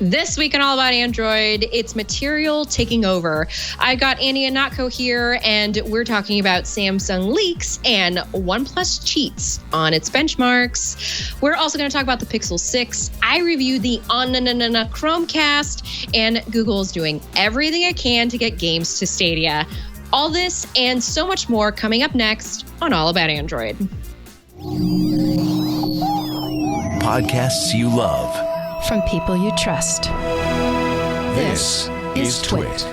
This week on All About Android, it's material taking over. I've got Andy Ihnatko here, and we're talking about Samsung leaks and OnePlus cheats on its benchmarks. We're also going to talk about the Pixel 6. I reviewed the ONN Chromecast, and Google's doing everything it can to get games to Stadia. All this and so much more coming up next on All About Android. Podcasts you love. From people you trust. This is TWiT.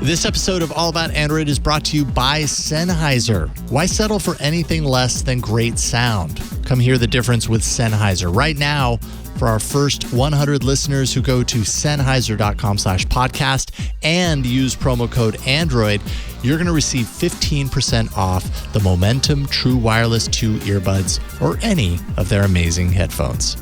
This episode of All About Android is brought to you by Sennheiser. Why settle for anything less than great sound? Come hear the difference with Sennheiser. Right now, for our first 100 listeners who go to Sennheiser.com/podcast and use promo code Android, you're going to receive 15% off the Momentum True Wireless 2 earbuds or any of their amazing headphones.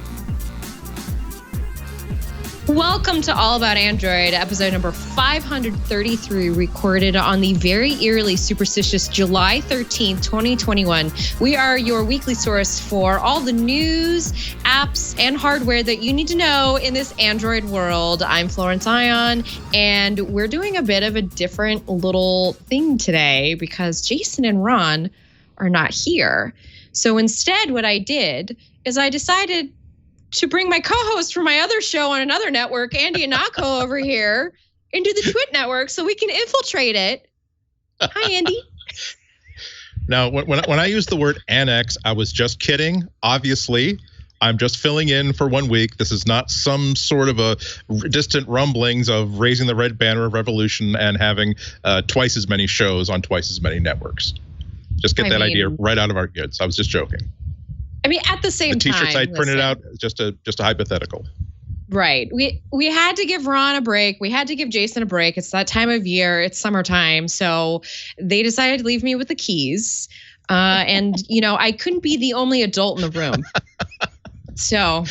Welcome to All About Android, episode number 533, recorded on the very eerily superstitious July 13th, 2021. We are your weekly source for all the news, apps, and hardware that you need to know in this Android world. I'm Florence Ion, and we're doing a bit of a different little thing today because Jason and Ron are not here. So instead, what I did is I decided to bring my co-host from my other show on another network, Andy Ihnatko, over here into the TWiT network so we can infiltrate it. Hi, Andy. Now, when I used the word annex, I was just kidding. Obviously, I'm just filling in for 1 week. This is not some sort of a distant rumblings of raising the red banner of revolution and having twice as many shows on twice as many networks. Just get that idea right out of our goods. I was just joking. I mean, at the same time, the T-shirts I printed out, just a hypothetical. Right. We had to give Ron a break. We had to give Jason a break. It's that time of year. It's summertime. So they decided to leave me with the keys. And, I couldn't be the only adult in the room. So.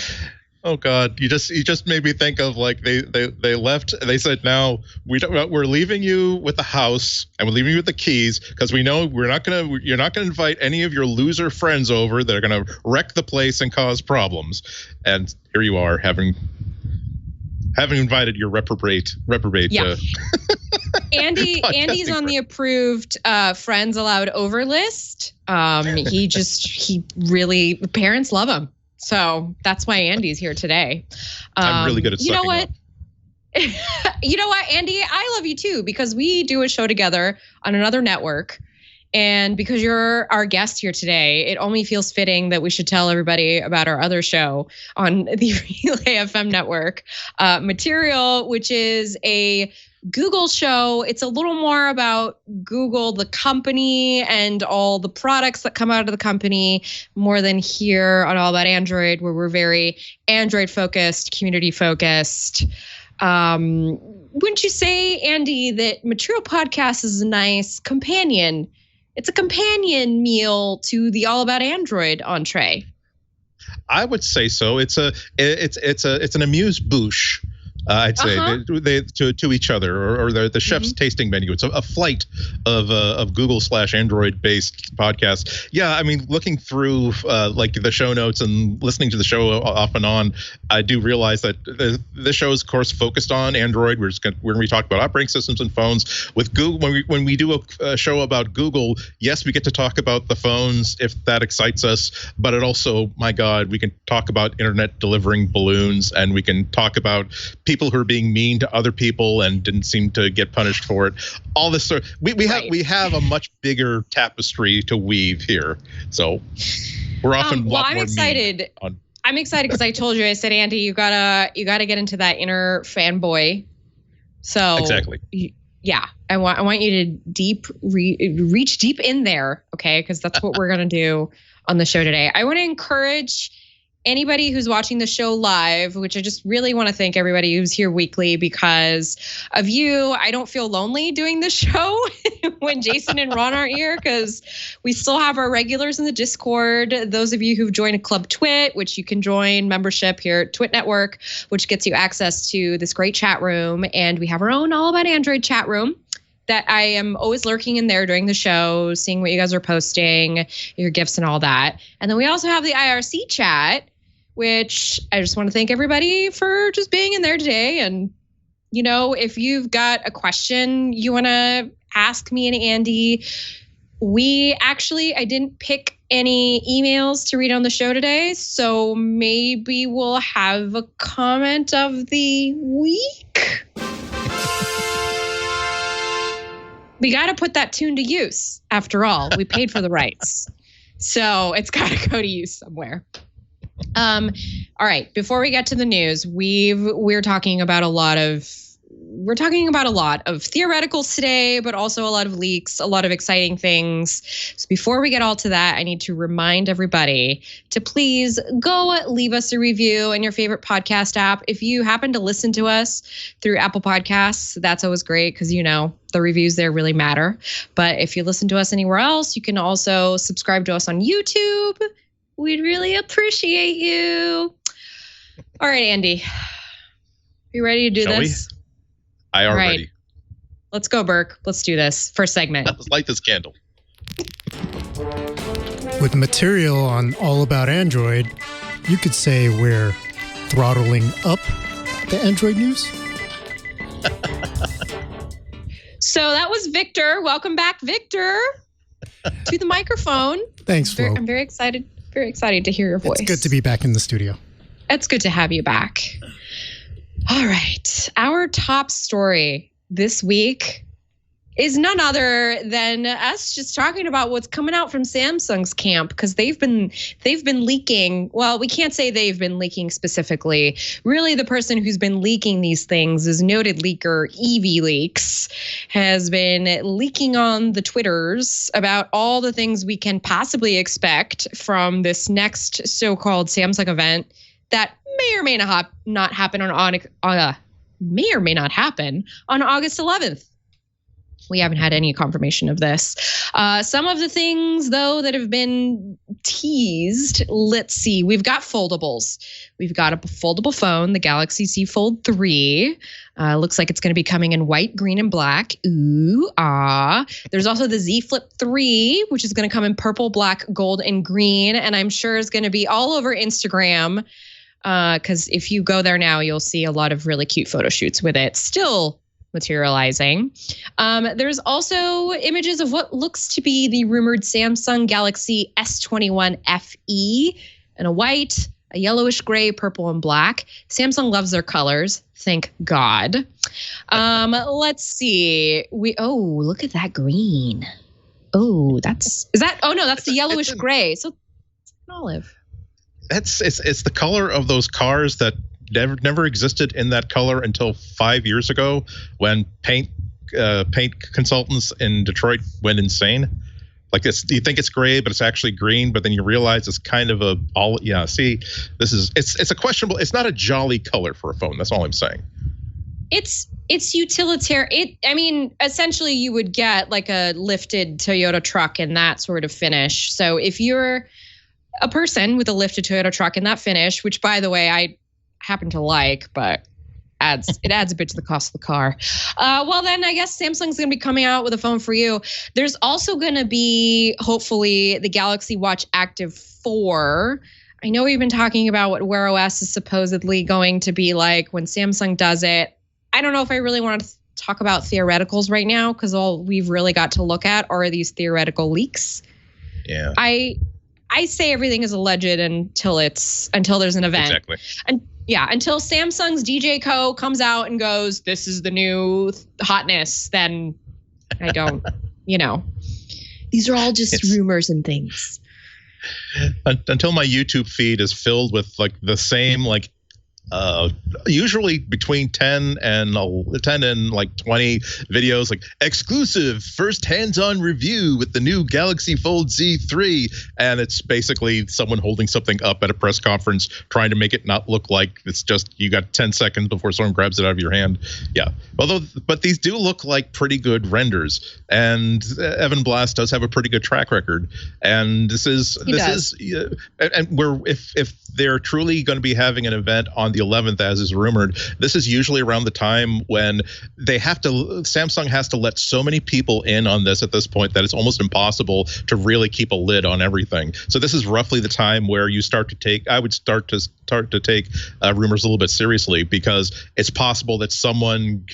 Oh God! You just made me think of like they left. They said, "Now we're leaving you with the house and we're leaving you with the keys because we know you're not gonna invite any of your loser friends over that are gonna wreck the place and cause problems." And here you are, having invited your reprobate. Yeah. Andy's on the approved friends allowed over list. He really, parents love him. So that's why Andy's here today. I'm really good at sucking up. You know what, Andy? I love you too because we do a show together on another network. And because you're our guest here today, it only feels fitting that we should tell everybody about our other show on the Relay FM network, Material, which is a Google show. It's a little more about Google, the company, and all the products that come out of the company, more than here on All About Android, where we're very Android focused, community focused. Wouldn't you say, Andy, that Material Podcast is a nice companion? It's a companion meal to the All About Android entree. I would say so. It's an amuse-bouche. I'd say they to each other, or the chef's tasting menu. It's a flight of Google/Android based podcasts. Yeah, I mean, looking through like the show notes and listening to the show off and on, I do realize that the show is, of course, focused on Android. We're going to be talking about operating systems and phones. With Google, when we do a show about Google, yes, we get to talk about the phones if that excites us. But it also, my God, we can talk about internet delivering balloons, and we can talk about people who are being mean to other people and didn't seem to get punished for it. All this sort. We have a much bigger tapestry to weave here. So we're often. I'm excited. I'm excited because I told you. I said, Andy, you gotta get into that inner fanboy. So exactly. Yeah, I want you to reach deep in there, okay? Because that's what we're gonna do on the show today. I want to encourage anybody who's watching the show live, which I just really want to thank everybody who's here weekly because of you. I don't feel lonely doing the show when Jason and Ron aren't here because we still have our regulars in the Discord. Those of you who've joined a Club TWiT, which you can join membership here at TWiT Network, which gets you access to this great chat room. And we have our own All About Android chat room that I am always lurking in there during the show, seeing what you guys are posting, your gifts and all that. And then we also have the IRC chat, which I just want to thank everybody for just being in there today. And, you know, if you've got a question you want to ask me and Andy, I didn't pick any emails to read on the show today, so maybe we'll have a comment of the week. We got to put that tune to use. After all, we paid for the rights, so it's got to go to use somewhere. All right. Before we get to the news, we're talking about a lot of theoreticals today, but also a lot of leaks, a lot of exciting things. So before we get all to that, I need to remind everybody to please go leave us a review in your favorite podcast app. If you happen to listen to us through Apple Podcasts, that's always great because, you know, the reviews there really matter. But if you listen to us anywhere else, you can also subscribe to us on YouTube. We'd really appreciate you. All right, Andy. You ready to do this? I are ready. Right. Let's go, Burke. Let's do this. First segment. Let's light this candle. With material on All About Android, you could say we're throttling up the Android news. So that was Victor. Welcome back, Victor, to the microphone. Thanks, Flo. I'm very excited to hear your voice. It's good to be back in the studio. It's good to have you back. All right. Our top story this week is none other than us just talking about what's coming out from Samsung's camp, because they've been leaking. Well, we can't say they've been leaking specifically. Really, the person who's been leaking these things is noted leaker Evie Leaks, has been leaking on the Twitters about all the things we can possibly expect from this next so-called Samsung event that may or may not happen on August 11th. We haven't had any confirmation of this. Some of the things, though, that have been teased, let's see. We've got foldables. We've got a foldable phone, the Galaxy Z Fold 3. Looks like it's going to be coming in white, green, and black. Ooh, ah. There's also the Z Flip 3, which is going to come in purple, black, gold, and green. And I'm sure is going to be all over Instagram. Because if you go there now, you'll see a lot of really cute photo shoots with it still materializing. There's also images of what looks to be the rumored Samsung Galaxy S22 FE in a white, a yellowish gray, purple, and black. Samsung loves their colors. Thank God. Let's see. Look at that green. That's the yellowish gray. So it's an olive. It's the color of those cars that never existed in that color until 5 years ago, when paint consultants in Detroit went insane. Like this, you think it's gray, but it's actually green. But then you realize it's kind of it's a questionable. It's not a jolly color for a phone. That's all I'm saying. It's utilitarian. Essentially, you would get like a lifted Toyota truck in that sort of finish. So if you're a person with a lifted Toyota truck in that finish, which, by the way, I happen to like, but it adds a bit to the cost of the car. Well, then I guess Samsung's going to be coming out with a phone for you. There's also going to be, hopefully, the Galaxy Watch Active 4. I know we've been talking about what Wear OS is supposedly going to be like when Samsung does it. I don't know if I really want to talk about theoreticals right now, because all we've really got to look at are these theoretical leaks. Yeah. I say everything is alleged until there's an event. Exactly. And until Samsung's DJ Co comes out and goes, this is the new hotness, then I don't, these are all just rumors and things. Until my YouTube feed is filled with like the same, like, usually between 10 and 20 videos, like exclusive first hands-on review with the new Galaxy Fold Z3, and it's basically someone holding something up at a press conference trying to make it not look like it's just you got 10 seconds before someone grabs it out of your hand. Yeah, but these do look like pretty good renders, and Evan Blass does have a pretty good track record, and if they're truly going to be having an event on the 11th, as is rumored, this is usually around the time when Samsung has to let so many people in on this at this point that it's almost impossible to really keep a lid on everything. So this is roughly the time where you start to I would start to to take rumors a little bit seriously, because it's possible that someone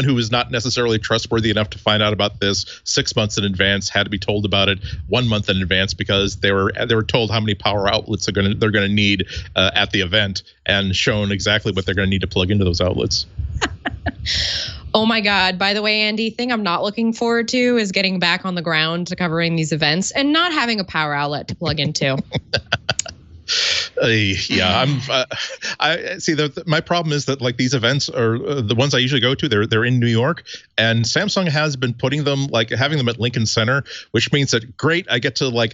who is not necessarily trustworthy enough to find out about this 6 months in advance had to be told about it 1 month in advance, because they were told how many power outlets they're going to need at the event, and shown exactly what they're going to need to plug into those outlets. Oh my God. By the way, Andy, thing I'm not looking forward to is getting back on the ground to covering these events and not having a power outlet to plug into. I see. My problem is that like these events are the ones I usually go to. They're in New York, and Samsung has been putting them, like having them at Lincoln Center, which means that great. I get to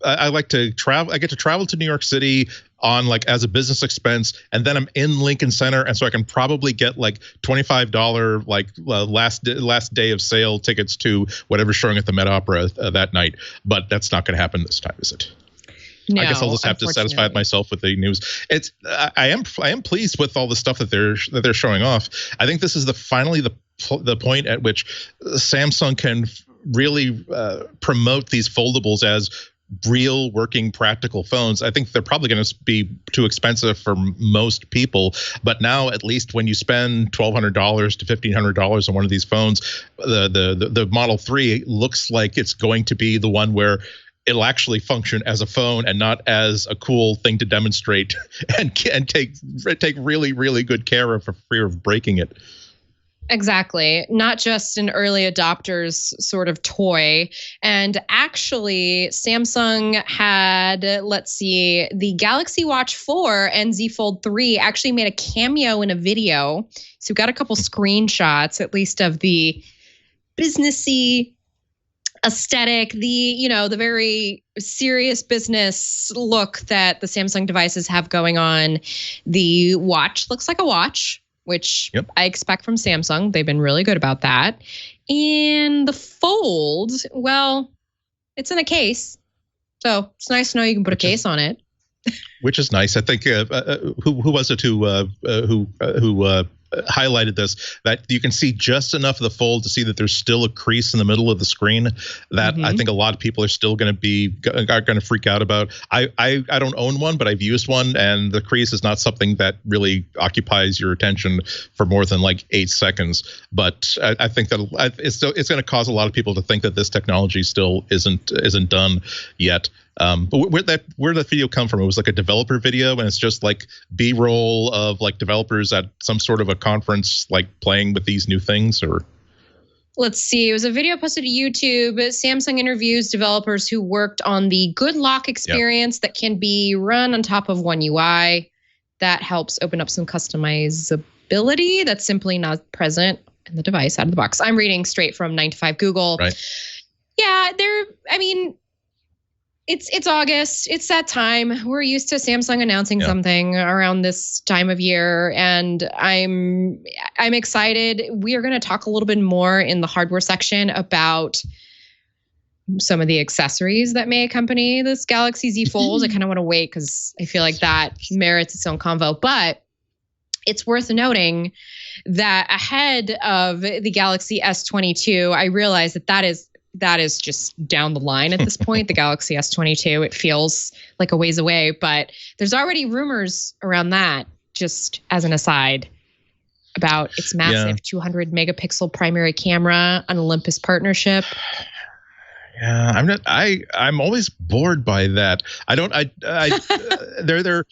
I like to travel. I get to travel to New York City on like as a business expense, and then I'm in Lincoln Center, and so I can probably get like $25 like last day of sale tickets to whatever's showing at the Met Opera that night. But that's not going to happen this time, is it? No, I guess I'll just have to satisfy myself with the news. I am pleased with all the stuff that they're showing off. I think this is finally the point at which Samsung can really promote these foldables as real working practical phones. I think they're probably going to be too expensive for most people, but now at least when you spend $1,200 to $1,500 on one of these phones, the Model 3 looks like it's going to be the one where it'll actually function as a phone and not as a cool thing to demonstrate and take really, really good care of for fear of breaking it. Exactly. Not just an early adopter's sort of toy. And actually, Samsung had, the Galaxy Watch 4 and Z Fold 3 actually made a cameo in a video. So we've got a couple screenshots, at least of the businessy aesthetic, the very serious business look that the Samsung devices have going on. The watch looks like a watch, which I expect from Samsung. They've been really good about that. And the Fold, well, it's in a case. So it's nice to know you can put a case on it. Which is nice. I think who was it who highlighted this, that you can see just enough of the Fold to see that there's still a crease in the middle of the screen that I think a lot of people are still going to freak out about. I don't own one, but I've used one, and the crease is not something that really occupies your attention for more than like 8 seconds. But I think that it's going to cause a lot of people to think that this technology still isn't done yet. But where'd that video come from? It was like a developer video, and it's just like B-roll of like developers at some sort of a conference, like playing with these new things, or? Let's see. It was a video posted to YouTube. Samsung interviews developers who worked on the Good Lock experience that can be run on top of One UI. That helps open up some customizability that's simply not present in the device out of the box. I'm reading straight from 9to5 Google. Right. Yeah, It's August. It's that time. We're used to Samsung announcing something around this time of year, and I'm excited. We are going to talk a little bit more in the hardware section about some of the accessories that may accompany this Galaxy Z Fold. I kind of want to wait because I feel like that merits its own convo, but it's worth noting that ahead of the Galaxy S22, I realize that is just down the line at this point. The Galaxy S22, it feels like a ways away, but there's already rumors around that, just as an aside, about its massive 200 megapixel primary camera, an Olympus partnership. Yeah, I'm always bored by that. There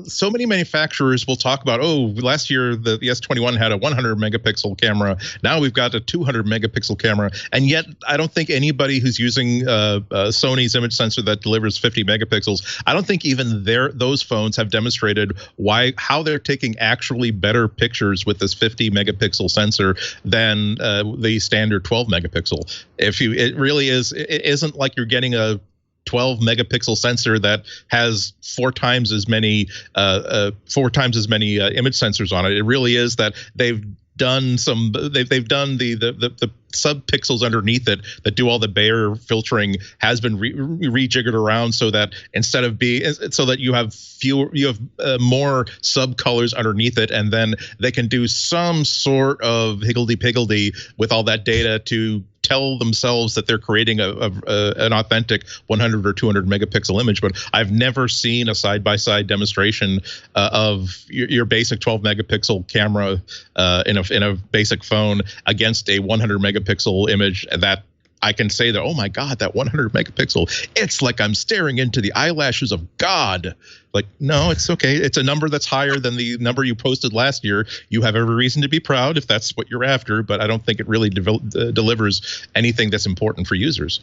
so many manufacturers will talk about, last year the S21 had a 100 megapixel camera. Now we've got a 200 megapixel camera. And yet I don't think anybody who's using Sony's image sensor that delivers 50 megapixels, I don't think even those phones have demonstrated how they're taking actually better pictures with this 50 megapixel sensor than the standard 12 megapixel. It really is. It isn't like you're getting a 12 megapixel sensor that has four times as many image sensors on it. It really is that they've done the sub-pixels underneath it that do all the Bayer filtering has been rejiggered around so that instead of so that you have more sub-colors underneath it, and then they can do some sort of higgledy-piggledy with all that data to tell themselves that they're creating an authentic 100 or 200 megapixel image. But I've never seen a side-by-side demonstration of your basic 12 megapixel camera in a basic phone against a 100 megapixel image that I can say that, oh my God, that 100 megapixel, it's like I'm staring into the eyelashes of God. Like, no, it's okay. It's a number that's higher than the number you posted last year. You have every reason to be proud if that's what you're after, but I don't think it really delivers anything that's important for users.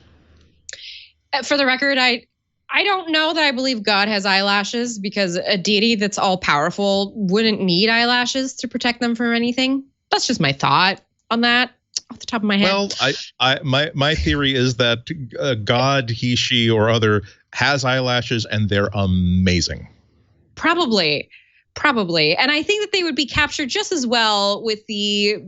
For the record, I don't know that I believe God has eyelashes, because a deity that's all powerful wouldn't need eyelashes to protect them from anything. That's just my thought on that off the top of my head. Well, my theory is that God, he, she, or other has eyelashes, and they're amazing. Probably. And I think that they would be captured just as well with the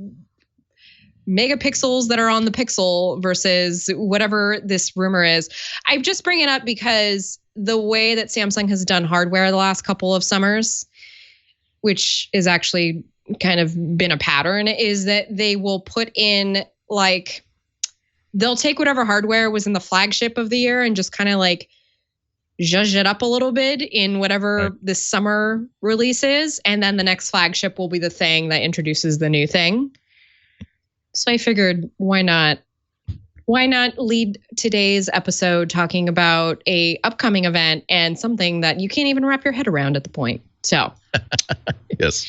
megapixels that are on the pixel versus whatever this rumor is. I just bring it up because the way that Samsung has done hardware the last couple of summers, which is actually kind of been a pattern, is that they will put in, like, they'll take whatever hardware was in the flagship of the year and just kind of like zhuzh it up a little bit in whatever this summer release is. And then the next flagship will be the thing that introduces the new thing. So I figured, why not lead today's episode talking about a upcoming event and something that you can't even wrap your head around at the point. So yes.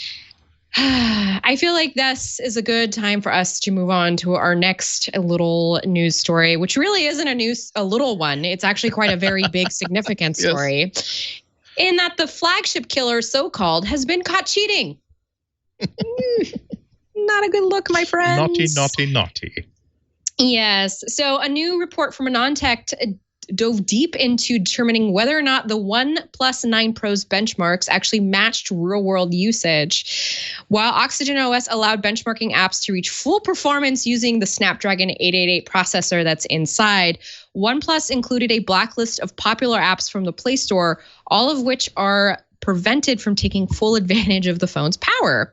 I feel like this is a good time for us to move on to our next little news story, which really isn't a little one. It's actually quite a very big, significant story, in that the flagship killer, so-called, has been caught cheating. Not a good look, my friends. Naughty. Yes. So a new report from AnandTech dove deep into determining whether or not the OnePlus 9 Pro's benchmarks actually matched real-world usage. While Oxygen OS allowed benchmarking apps to reach full performance using the Snapdragon 888 processor that's inside, OnePlus included a blacklist of popular apps from the Play Store, all of which are prevented from taking full advantage of the phone's power.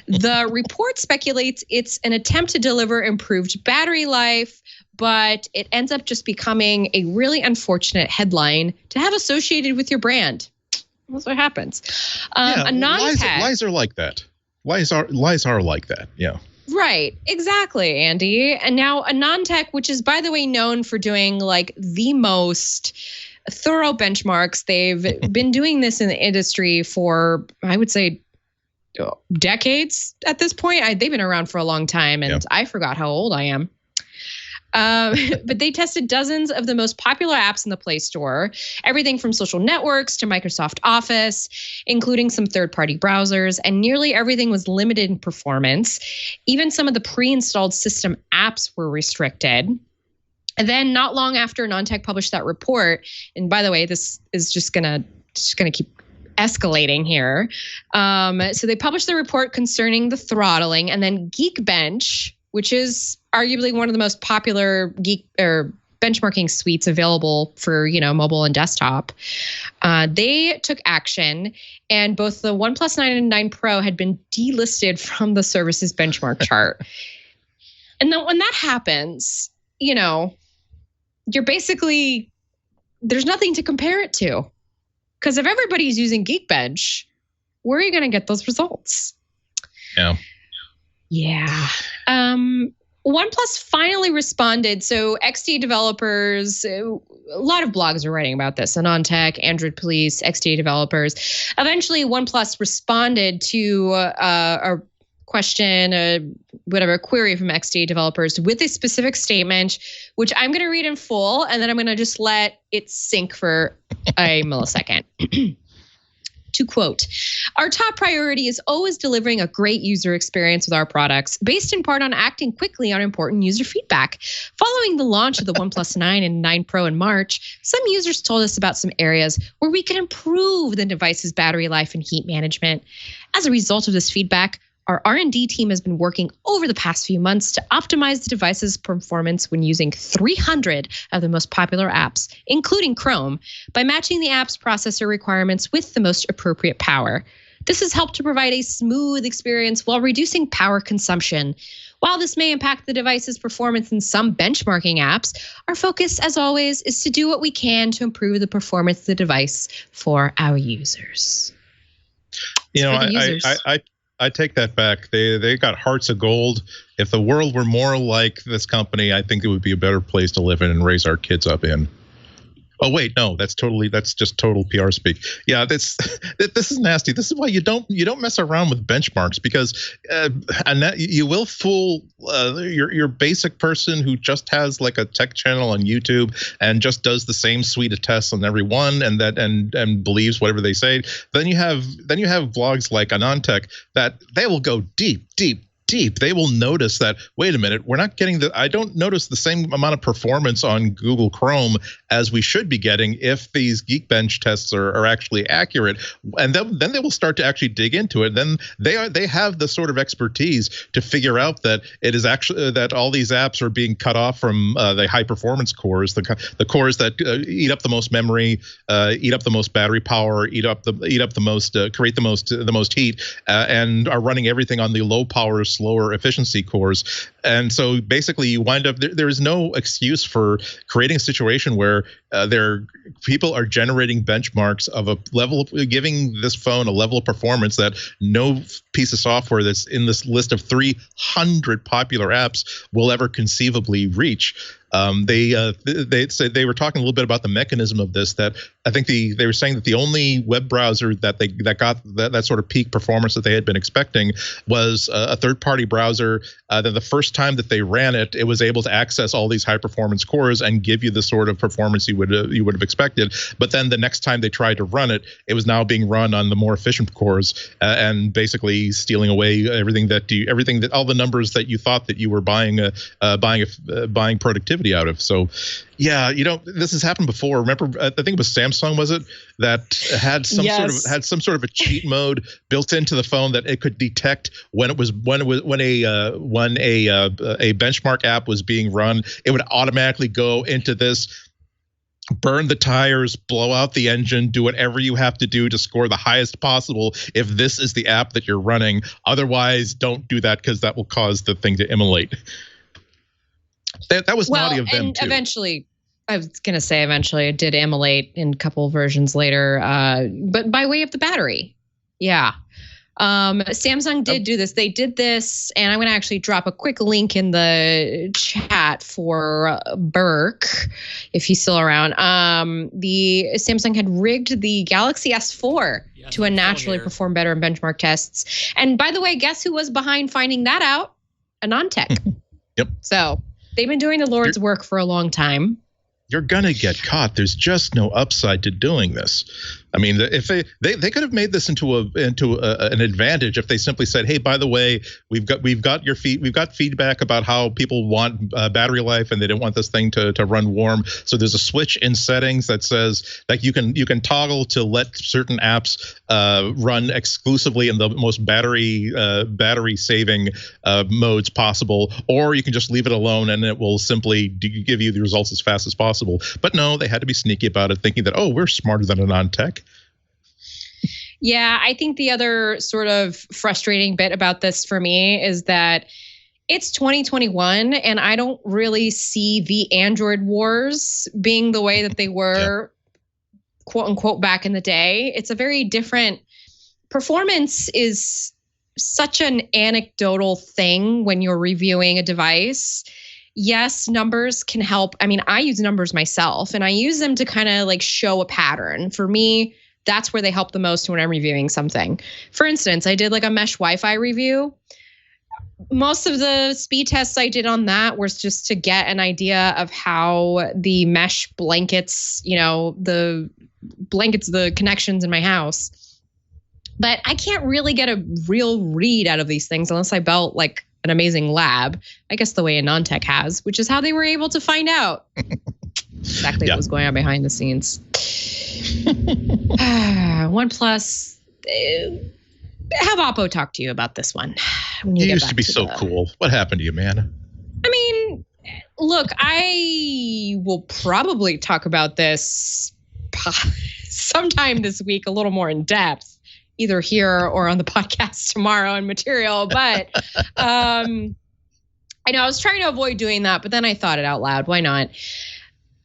The report speculates it's an attempt to deliver improved battery life, but it ends up just becoming a really unfortunate headline to have associated with your brand. That's what happens. Lies are like that. Lies are like that. Yeah. Right. Exactly, Andy. And now AnandTech, which is, by the way, known for doing like the most thorough benchmarks. They've been doing this in the industry for, I would say, decades at this point. They've been around for a long time, and I forgot how old I am. But they tested dozens of the most popular apps in the Play Store, everything from social networks to Microsoft Office, including some third-party browsers, and nearly everything was limited in performance. Even some of the pre-installed system apps were restricted. And then not long after AnandTech published that report, and by the way, this is just gonna keep escalating here. So they published the report concerning the throttling, and then Geekbench, which is arguably one of the most popular benchmarking suites available for, mobile and desktop. They took action, and both the OnePlus 9 and 9 Pro had been delisted from the service's benchmark chart. And then when that happens, you're basically, there's nothing to compare it to. Because if everybody's using Geekbench, where are you going to get those results? Yeah. OnePlus finally responded. So XDA developers, a lot of blogs are writing about this. AnandTech, Android Police, XDA developers. Eventually, OnePlus responded to a question, a query from XDA developers with a specific statement, which I'm going to read in full, and then I'm going to just let it sink for a millisecond. To quote, "Our top priority is always delivering a great user experience with our products, based in part on acting quickly on important user feedback. Following the launch of the OnePlus 9 and 9 Pro in March, some users told us about some areas where we can improve the device's battery life and heat management. As a result of this feedback, Our R&D team has been working over the past few months to optimize the device's performance when using 300 of the most popular apps, including Chrome, by matching the app's processor requirements with the most appropriate power. This has helped to provide a smooth experience while reducing power consumption. While this may impact the device's performance in some benchmarking apps, our focus, as always, is to do what we can to improve the performance of the device for our users. I take that back. They got hearts of gold. If the world were more like this company, I think it would be a better place to live in and raise our kids up in. Oh wait, no, that's just total PR speak. Yeah, this is nasty. This is why you don't mess around with benchmarks, because you will fool your basic person who just has like a tech channel on YouTube and just does the same suite of tests on every one and believes whatever they say. Then you have blogs like Ihnatko that they will go deep. They will notice that, wait a minute, I don't notice the same amount of performance on Google Chrome as we should be getting if these Geekbench tests are actually accurate. And then they will start to actually dig into it. Then they have the sort of expertise to figure out that it is actually that all these apps are being cut off from the high performance cores, the cores that eat up the most memory, eat up the most battery power, eat up the most, create the most heat, and are running everything on the low power, slower efficiency cores. And so basically you wind up, there is no excuse for creating a situation where people are generating benchmarks of a level, giving this phone a level of performance that no piece of software that's in this list of 300 popular apps will ever conceivably reach. They were talking a little bit about the mechanism of this. That I think they were saying that the only web browser that got that sort of peak performance that they had been expecting was a third-party browser. That the first time that they ran it, it was able to access all these high-performance cores and give you the sort of performance you would have expected. But then the next time they tried to run it, it was now being run on the more efficient cores and basically stealing away everything that all the numbers that you thought that you were buying productivity out of. So yeah, this has happened before. Remember, I think it was Samsung, was it, that had some sort of a cheat mode built into the phone that it could detect when a benchmark app was being run. It would automatically go into this, burn the tires, blow out the engine, do whatever you have to do to score the highest possible if this is the app that you're running. Otherwise, don't do that, because that will cause the thing to immolate. That was naughty of them, too. Eventually, I was going to say eventually it did immolate in a couple versions later, but by way of the battery. Yeah. Samsung did do this. They did this, and I'm going to actually drop a quick link in the chat for Burke, if he's still around. The Samsung had rigged the Galaxy S4 to naturally perform better in benchmark tests. And by the way, guess who was behind finding that out? Ihnatko. Yep. So they've been doing the Lord's work for a long time. You're gonna get caught. There's just no upside to doing this. I mean, if they could have made this into an advantage if they simply said, "Hey, by the way, we've got feedback about how people want battery life, and they don't want this thing to run warm. So there's a switch in settings that says like you can toggle to let certain apps run exclusively in the most battery saving modes possible, or you can just leave it alone and it will simply give you the results as fast as possible." But no, they had to be sneaky about it, thinking that, oh, we're smarter than Ihnatko. Yeah, I think the other sort of frustrating bit about this for me is that it's 2021 and I don't really see the Android wars being the way that they were, quote unquote, back in the day. It's a very different performance is such an anecdotal thing when you're reviewing a device. Yes, numbers can help. I mean, I use numbers myself and I use them to kind of like show a pattern. For me, that's where they help the most when I'm reviewing something. For instance, I did like a mesh Wi-Fi review. Most of the speed tests I did on that was just to get an idea of how the mesh blankets, the connections in my house. But I can't really get a real read out of these things unless I built like an amazing lab, I guess the way Ihnatko has, which is how they were able to find out exactly what was going on behind the scenes. OnePlus, have Oppo talk to you about this one. You used to be so cool. What happened to you, man? I mean, look, I will probably talk about this sometime this week, a little more in depth, either here or on the podcast tomorrow in material. But I know I was trying to avoid doing that, but then I thought it out loud. Why not?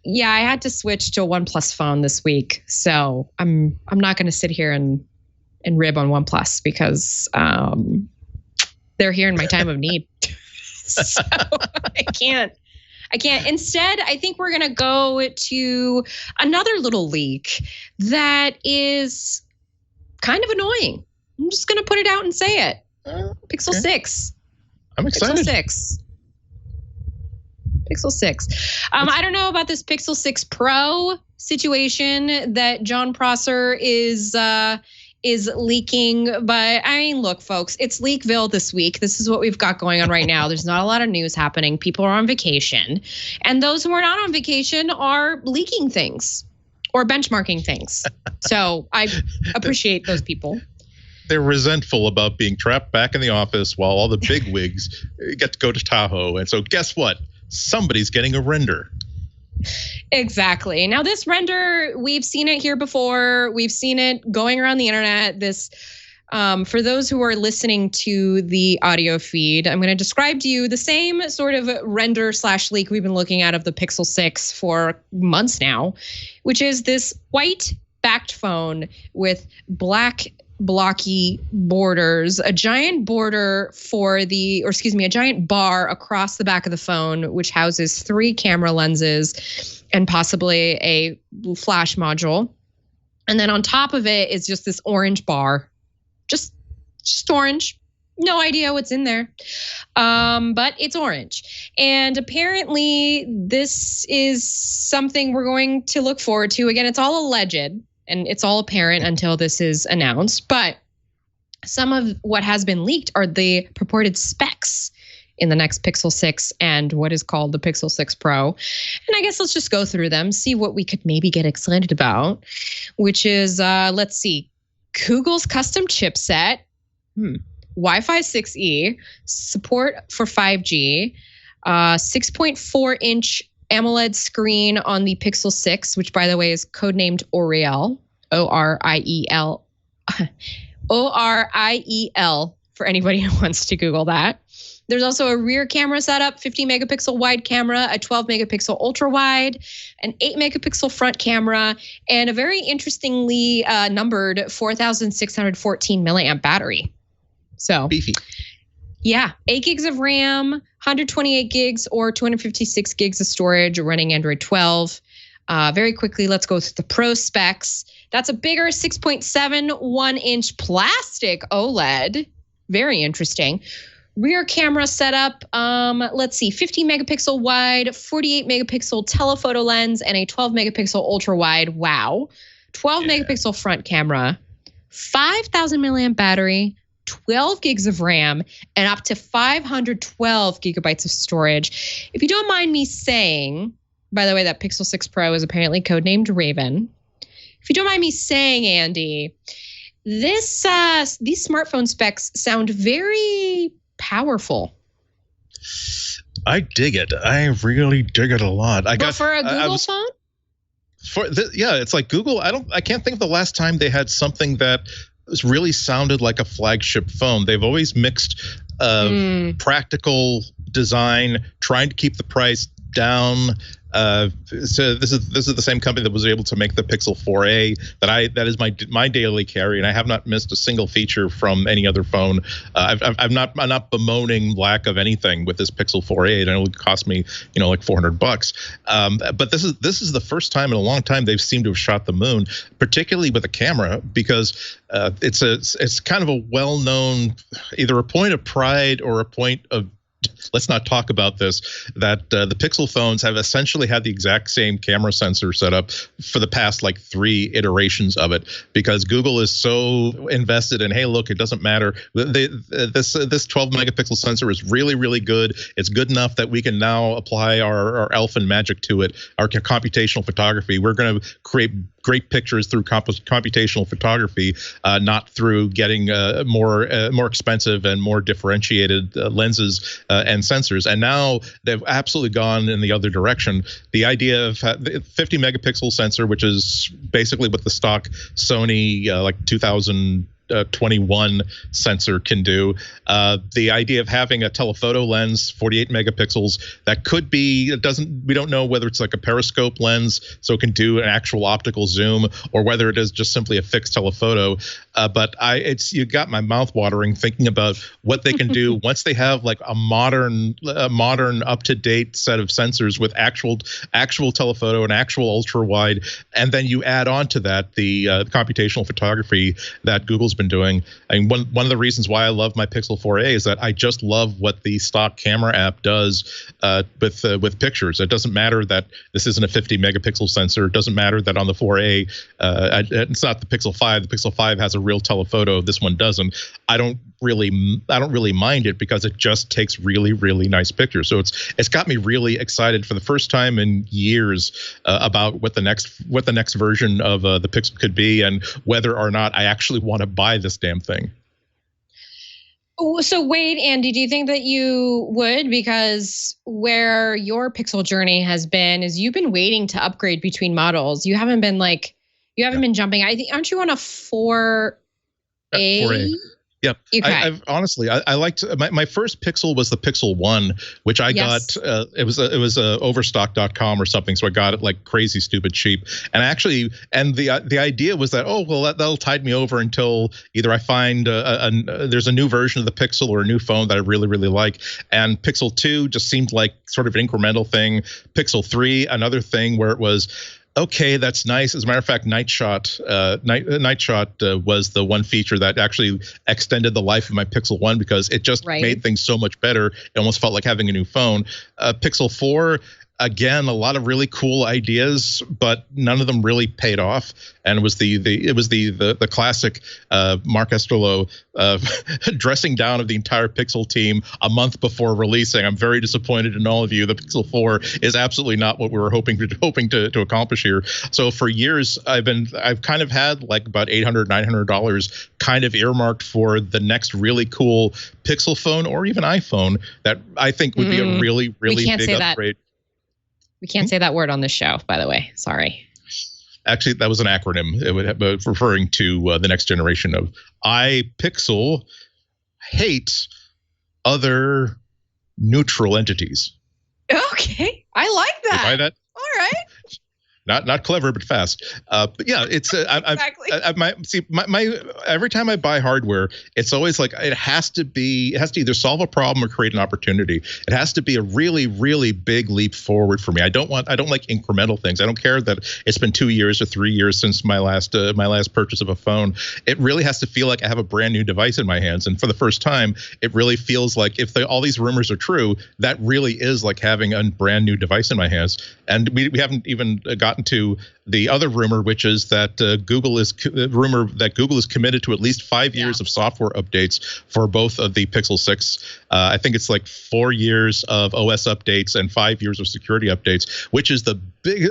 Yeah, I had to switch to a OnePlus phone this week, so I'm not going to sit here and rib on OnePlus because they're here in my time of need. So I can't. Instead, I think we're going to go to another little leak that is kind of annoying. I'm just going to put it out and say it. Pixel 6. I'm excited. Pixel 6. I don't know about this Pixel 6 Pro situation that John Prosser is leaking, but I mean, look, folks, it's Leakville this week. This is what we've got going on right now. There's not a lot of news happening. People are on vacation, and those who are not on vacation are leaking things or benchmarking things. So I appreciate those people. They're resentful about being trapped back in the office while all the big wigs get to go to Tahoe. And so guess what? Somebody's getting a render. Exactly. Now, this render, we've seen it here before. We've seen it going around the internet. This, for those who are listening to the audio feed, I'm going to describe to you the same sort of render / leak we've been looking at of the Pixel 6 for months now, which is this white backed phone with black blocky borders, a giant border a giant bar across the back of the phone, which houses 3 camera lenses and possibly a flash module. And then on top of it is just this orange bar, just orange. No idea what's in there. But it's orange. And apparently this is something we're going to look forward to. Again, it's all alleged. And it's all apparent until this is announced. But some of what has been leaked are the purported specs in the next Pixel 6 and what is called the Pixel 6 Pro. And I guess let's just go through them, see what we could maybe get excited about, which is, let's see, Google's custom chipset, Wi-Fi 6E, support for 5G, 6.4-inch AMOLED screen on the Pixel 6, which, by the way, is codenamed Oriel, O-R-I-E-L, O-R-I-E-L, for anybody who wants to Google that. There's also a rear camera setup, 50-megapixel wide camera, a 12-megapixel ultra-wide, an 8-megapixel front camera, and a very interestingly numbered 4,614 milliamp battery. So beefy. Yeah, 8 gigs of RAM, 128 gigs or 256 gigs of storage running Android 12. Very quickly, let's go through the Pro specs. That's a bigger 6.71-inch plastic OLED. Very interesting. Rear camera setup, let's see, 50-megapixel wide, 48-megapixel telephoto lens, and a 12-megapixel ultra-wide. Wow. 12-megapixel front camera, 5,000 milliamp battery, 12 gigs of RAM, and up to 512 gigabytes of storage. If you don't mind me saying, by the way, that Pixel 6 Pro is apparently codenamed Raven. If you don't mind me saying, Andy, these smartphone specs sound very powerful. I dig it. I really dig it a lot. For a Google phone? It's like Google. I can't think of the last time they had something that really sounded like a flagship phone. They've always mixed practical design, trying to keep the price down. So this is the same company that was able to make the Pixel 4a that is my daily carry, and I have not missed a single feature from any other phone. I'm not bemoaning lack of anything with this Pixel 4a. It only cost me like $400. But this is the first time in a long time they've seemed to have shot the moon, particularly with a camera, because it's kind of a well-known either a point of pride or a point of let's not talk about this, that the Pixel phones have essentially had the exact same camera sensor setup for the past 3 iterations of it, because Google is so invested in, hey, look, it doesn't matter. This 12 megapixel sensor is really, really good. It's good enough that we can now apply our elfin magic to it, our computational photography. We're going to create great pictures through computational photography, not through getting more expensive and more differentiated lenses and sensors. And now they've absolutely gone in the other direction. The idea of the 50 megapixel sensor, which is basically what the stock Sony like 2021 sensor can do. The idea of having a telephoto lens, 48 megapixels, that could be, we don't know whether it's like a periscope lens, so it can do an actual optical zoom, or whether it is just simply a fixed telephoto. But you got my mouth watering thinking about what they can do once they have like a modern up-to-date set of sensors with actual telephoto and actual ultra wide, and then you add on to that the computational photography that Google's been doing. I mean, one of the reasons why I love my Pixel 4a is that I just love what the stock camera app does with pictures. It doesn't matter that this isn't a 50 megapixel sensor. It doesn't matter that on the 4a it's not the Pixel 5. The Pixel 5 has a real telephoto. This one doesn't. I don't really mind it because it just takes really, really nice pictures. So it's got me really excited for the first time in years about what the next version of the Pixel could be, and whether or not I actually want to buy this damn thing. So wait, Andy, do you think that you would? Because where your Pixel journey has been is you've been waiting to upgrade between models. You haven't been been jumping. I think, aren't you on a 4A? 4A. Yep. Okay. I've honestly, I liked my first Pixel was the Pixel 1, which I got. It was overstock.com or something, so I got it like crazy, stupid cheap. And actually, the idea was that that'll tide me over until either I find there's a new version of the Pixel or a new phone that I really, really like. And Pixel 2 just seemed like sort of an incremental thing. Pixel 3, another thing where it was, okay, that's nice. As a matter of fact, Night Shot was the one feature that actually extended the life of my Pixel 1 because it just made things so much better. It almost felt like having a new phone. Pixel 4, again, a lot of really cool ideas, but none of them really paid off. And it was the classic Mark Esterlo dressing down of the entire Pixel team a month before releasing. I'm very disappointed in all of you. The Pixel 4 is absolutely not what we were hoping to accomplish here. So for years, I've kind of had like about $800-900 kind of earmarked for the next really cool Pixel phone or even iPhone that I think would be a really, really big upgrade. We can't say that word on this show, by the way. Sorry. Actually, that was an acronym. It would have, referring to the next generation of iPixel hate other neutral entities. Okay, I like that. You buy that? All right. Not clever, but fast. But yeah, it's exactly. My every time I buy hardware, it's always like it has to either solve a problem or create an opportunity. It has to be a really, really big leap forward for me. I don't like incremental things. I don't care that it's been 2 years or 3 years since my last purchase of a phone. It really has to feel like I have a brand new device in my hands. And for the first time, it really feels like if all these rumors are true, that really is like having a brand new device in my hands. And we haven't even gotten to the other rumor, which is that Google is committed to at least 5 years of software updates for both of the Pixel 6. I think it's like 4 years of OS updates and 5 years of security updates, which is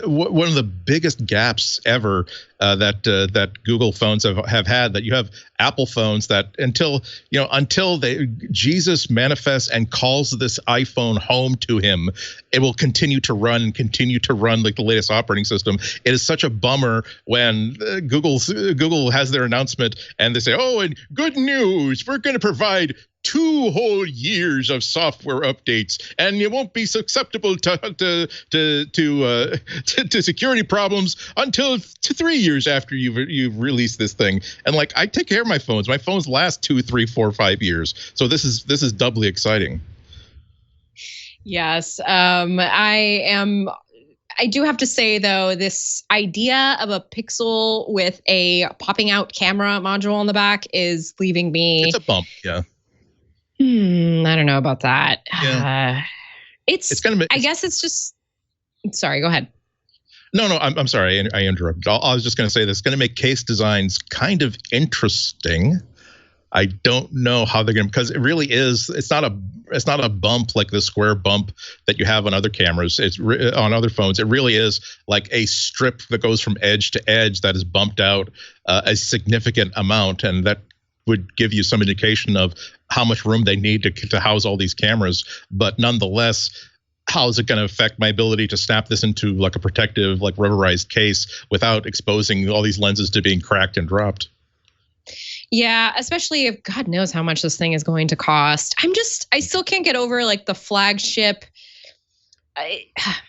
one of the biggest gaps ever that Google phones have had. That you have Apple phones that until Jesus manifests and calls this iPhone home to him, it will continue to run like the latest operating system. It is such a bummer when Google has their announcement and they say, "Oh, and good news, we're going to provide 2 whole years of software updates, and it won't be susceptible to security problems until 3 years after you've released this thing." And like, I take care of my phones. My phones last 2, 3, 4, 5 years. So this is doubly exciting. Yes, I do have to say, though, this idea of a Pixel with a popping out camera module on the back is leaving me. It's a bump, yeah. I don't know about that. Yeah. It's gonna. I guess it's just. Sorry, go ahead. No, I'm sorry. I interrupted. I was just going to say this is going to make case designs kind of interesting. I don't know how they're going to, because it really is. It's not a bump like the square bump that you have on other cameras. It's on other phones. It really is like a strip that goes from edge to edge that is bumped out a significant amount, and that would give you some indication of how much room they need to house all these cameras. But nonetheless, how is it going to affect my ability to snap this into like a protective, like rubberized case without exposing all these lenses to being cracked and dropped? Yeah, especially if God knows how much this thing is going to cost. I still can't get over like the flagship.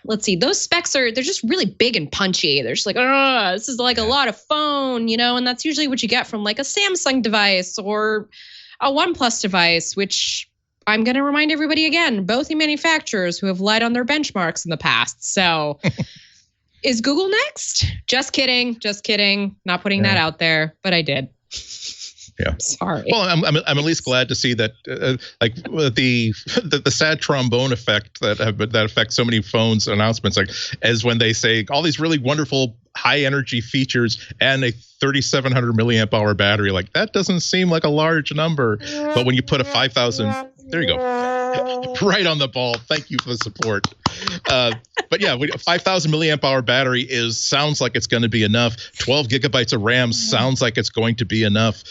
Let's see, those specs they're just really big and punchy. They're just like, oh, this is like a lot of phone, and that's usually what you get from like a Samsung device or a OnePlus device, which I'm going to remind everybody again, both the manufacturers who have lied on their benchmarks in the past. So is Google next? Just kidding. Not putting that out there, but I did. Yeah. Sorry. Well, I'm at least glad to see that, like the sad trombone effect that affects so many phones announcements, like as when they say all these really wonderful high energy features and a 3,700 milliamp hour battery, like that doesn't seem like a large number. But when you put a 5,000, there you go, right on the ball. Thank you for the support. But yeah, 5,000 milliamp hour battery sounds like it's going to be enough. 12 gigabytes of RAM sounds like it's going to be enough.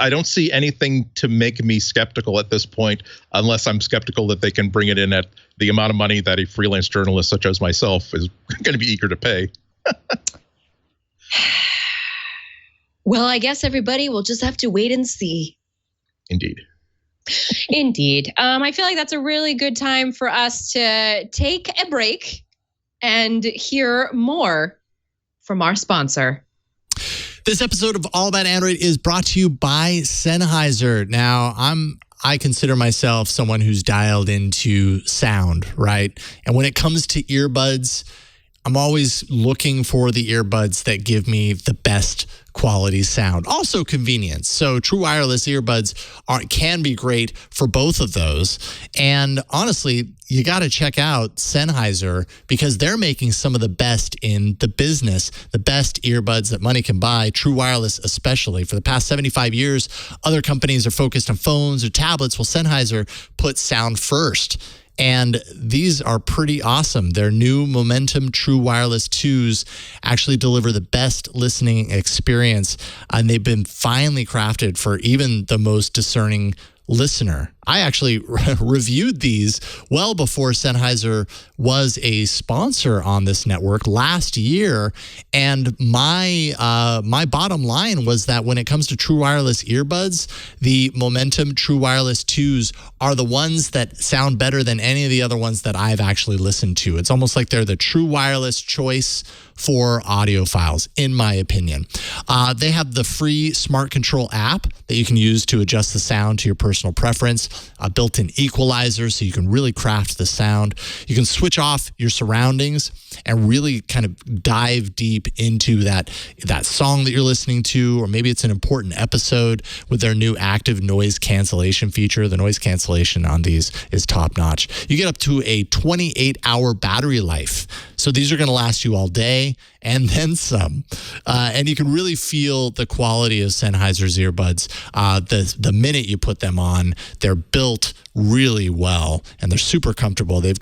I don't see anything to make me skeptical at this point, unless I'm skeptical that they can bring it in at the amount of money that a freelance journalist such as myself is going to be eager to pay. Well, I guess everybody will just have to wait and see. Indeed. I feel like that's a really good time for us to take a break and hear more from our sponsor. This episode of All About Android is brought to you by Sennheiser. Now, I consider myself someone who's dialed into sound, right? And when it comes to earbuds, I'm always looking for the earbuds that give me the best quality sound. Also convenience. So true wireless earbuds can be great for both of those. And honestly, you got to check out Sennheiser because they're making some of the best in the business, the best earbuds that money can buy, true wireless especially. For the past 75 years, other companies are focused on phones or tablets. Well, Sennheiser put sound first. And these are pretty awesome. Their new Momentum True Wireless 2s actually deliver the best listening experience. And they've been finely crafted for even the most discerning listener. I actually reviewed these well before Sennheiser was a sponsor on this network last year. And my bottom line was that when it comes to true wireless earbuds, the Momentum True Wireless 2s are the ones that sound better than any of the other ones that I've actually listened to. It's almost like they're the true wireless choice for audiophiles, in my opinion. They have the free Smart Control app that you can use to adjust the sound to your personal preference, a built-in equalizer so you can really craft the sound. You can switch off your surroundings and really kind of dive deep into that song that you're listening to, or maybe it's an important episode with their new active noise cancellation feature. The noise cancellation on these is top-notch. You get up to a 28-hour battery life. So these are going to last you all day and then some. And you can really feel the quality of Sennheiser's earbuds. The minute you put them on, they're built really well and they're super comfortable. They've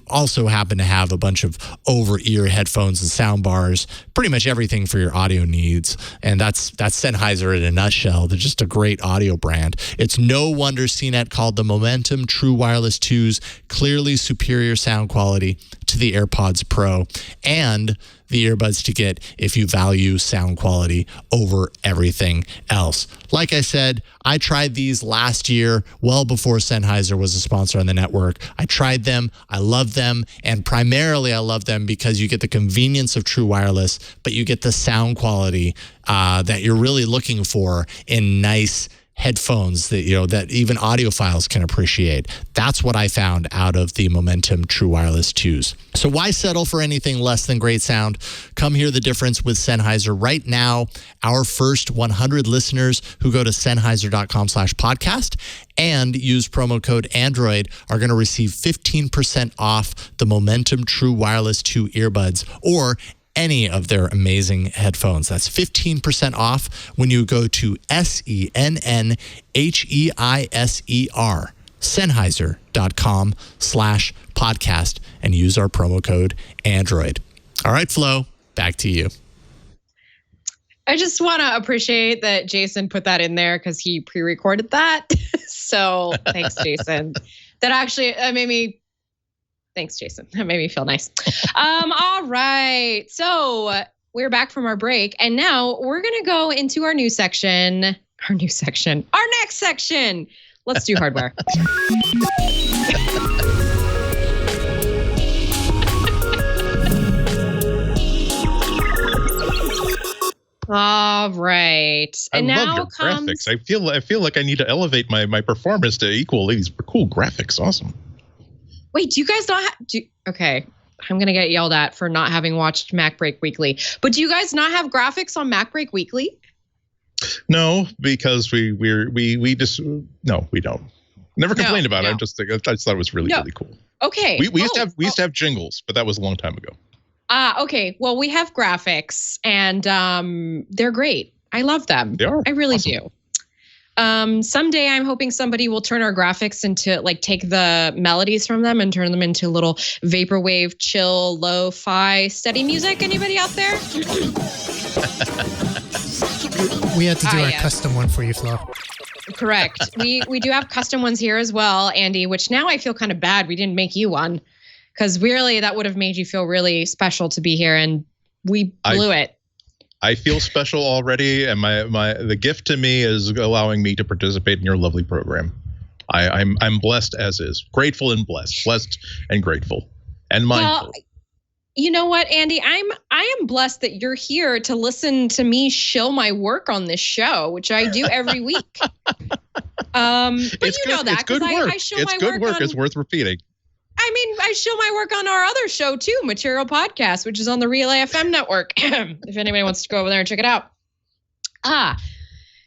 also happen to have a bunch of over-ear headphones and sound bars, pretty much everything for your audio needs. And that's Sennheiser in a nutshell. They're just a great audio brand. It's no wonder CNET called the Momentum True Wireless 2s clearly superior sound quality to the AirPods Pro and the earbuds to get if you value sound quality over everything else. Like I said, I tried these last year, well before Sennheiser was a sponsor on the network. I tried them, I love them, and primarily I love them because you get the convenience of true wireless, but you get the sound quality that you're really looking for in nice headphones that even audiophiles can appreciate. That's what I found out of the Momentum True Wireless 2s. So why settle for anything less than great sound? Come hear the difference with Sennheiser. Right now, our first 100 listeners who go to Sennheiser.com/podcast and use promo code Android are going to receive 15% off the Momentum True Wireless 2 earbuds or any of their amazing headphones. That's 15% off when you go to Sennheiser, Sennheiser.com/podcast and use our promo code Android. All right, Flo, back to you. I just want to appreciate that Jason put that in there because he pre-recorded that. So thanks, Jason. That actually thanks, Jason. That made me feel nice. All right. So we're back from our break, and now we're going to go into our next section. Let's do hardware. All right. And I now love your graphics. I feel like I need to elevate my performance to equal these cool graphics. Awesome. Wait, do you guys not okay. I'm going to get yelled at for not having watched MacBreak Weekly. But do you guys not have graphics on MacBreak Weekly? No, because we don't. Never complained about it. I just thought it was really cool. Okay. We used to have jingles, but that was a long time ago. Okay. Well, we have graphics, and they're great. I love them. They are. I really awesome. do. Someday I'm hoping somebody will turn our graphics into take the melodies from them and turn them into little vaporwave, chill, lo-fi, steady music. Anybody out there? We had to do our custom one for you, Flo. Correct. We do have custom ones here as well, Andy, which now I feel kind of bad we didn't make you one. Because really, that would have made you feel really special to be here, and we blew it. I feel special already, and the gift to me is allowing me to participate in your lovely program. I'm blessed as is, grateful and blessed and grateful and mindful. Well, you know what, Andy? I am blessed that you're here to listen to me shill my work on this show, which I do every week. But it's you know that because I shill my work. It's worth repeating. I show my work on our other show too, Material Podcast, which is on the Relay FM network. If anybody wants to go over there and check it out.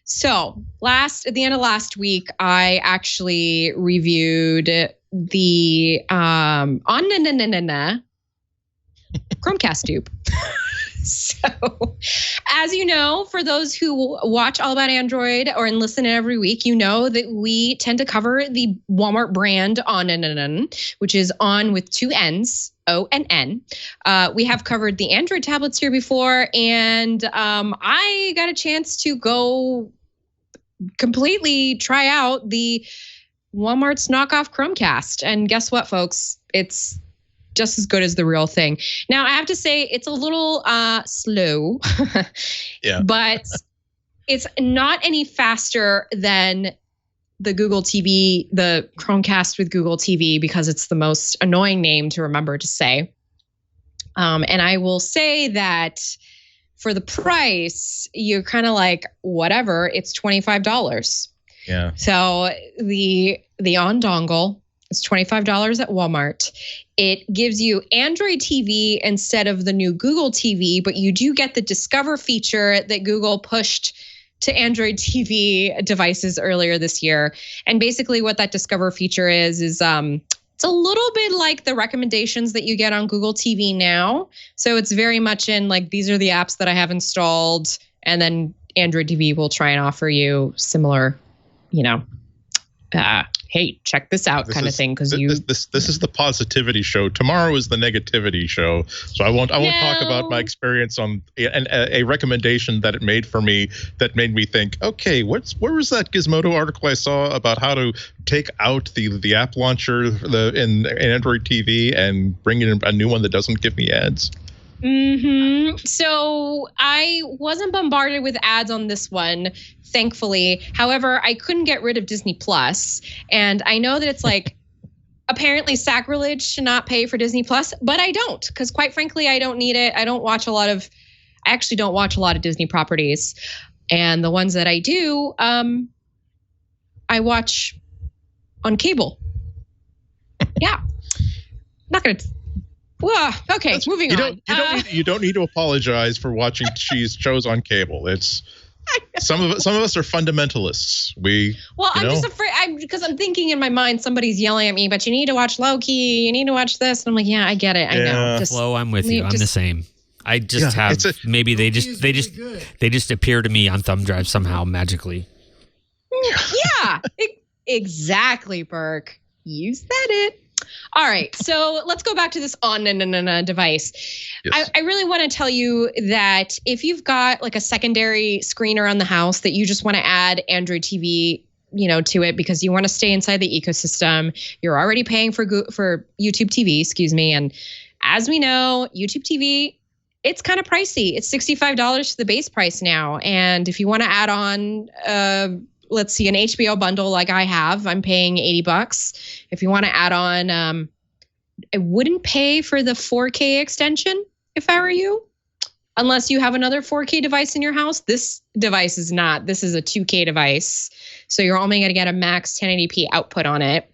So at the end of last week, I actually reviewed the Chromecast dupe. So, as you know, for those who watch All About Android or listen every week, you know that we tend to cover the Walmart brand ONN, which is on with two N's, ONN. We have covered the Android tablets here before, and I got a chance to go completely try out the Walmart's knockoff Chromecast. And guess what, folks? It's just as good as the real thing. Now, I have to say it's a little slow, but it's not any faster than the Google TV, the Chromecast with Google TV, because it's the most annoying name to remember to say. And I will say that for the price, you're kind of like, whatever, it's $25. Yeah. So the On dongle is $25 at Walmart. It gives you Android TV instead of the new Google TV, but you do get the Discover feature that Google pushed to Android TV devices earlier this year. And basically what that Discover feature is it's a little bit like the recommendations that you get on Google TV now. So it's very much in these are the apps that I have installed, and then Android TV will try and offer you similar, hey, check this out kind of thing. Because this is the positivity show. Tomorrow is the negativity show. So I won't talk about my experience on a recommendation that it made for me that made me think, okay, where was that Gizmodo article I saw about how to take out the app launcher in Android TV and bring in a new one that doesn't give me ads? So I wasn't bombarded with ads on this one, thankfully. However, I couldn't get rid of Disney Plus, and I know that it's apparently sacrilege to not pay for Disney Plus, but I don't, because quite frankly, I don't need it. I actually don't watch a lot of Disney properties, and the ones that I do, I watch on cable. Yeah, not gonna. Well, okay, moving on. You don't need to apologize for watching shows on cable. It's some of us are fundamentalists. I'm just afraid because I'm thinking in my mind somebody's yelling at me, but you need to watch Loki, you need to watch this, and I'm like, yeah, I get it, I know. Flo, I'm with you. I'm the same. I just maybe they just appear to me on thumb drive somehow magically. Yeah. Exactly, Burke. You said it. All right, so let's go back to this ONN device. Yes. I really want to tell you that if you've got like a secondary screen around the house that you just want to add Android TV, to it because you want to stay inside the ecosystem, you're already paying for YouTube TV, and as we know, YouTube TV, it's kind of pricey. It's $65 to the base price now, and if you want to add on let's see, an HBO bundle like I have, I'm paying $80. If you want to add on, I wouldn't pay for the 4K extension if I were you, unless you have another 4K device in your house. This device is not. This is a 2K device. So you're only going to get a max 1080p output on it.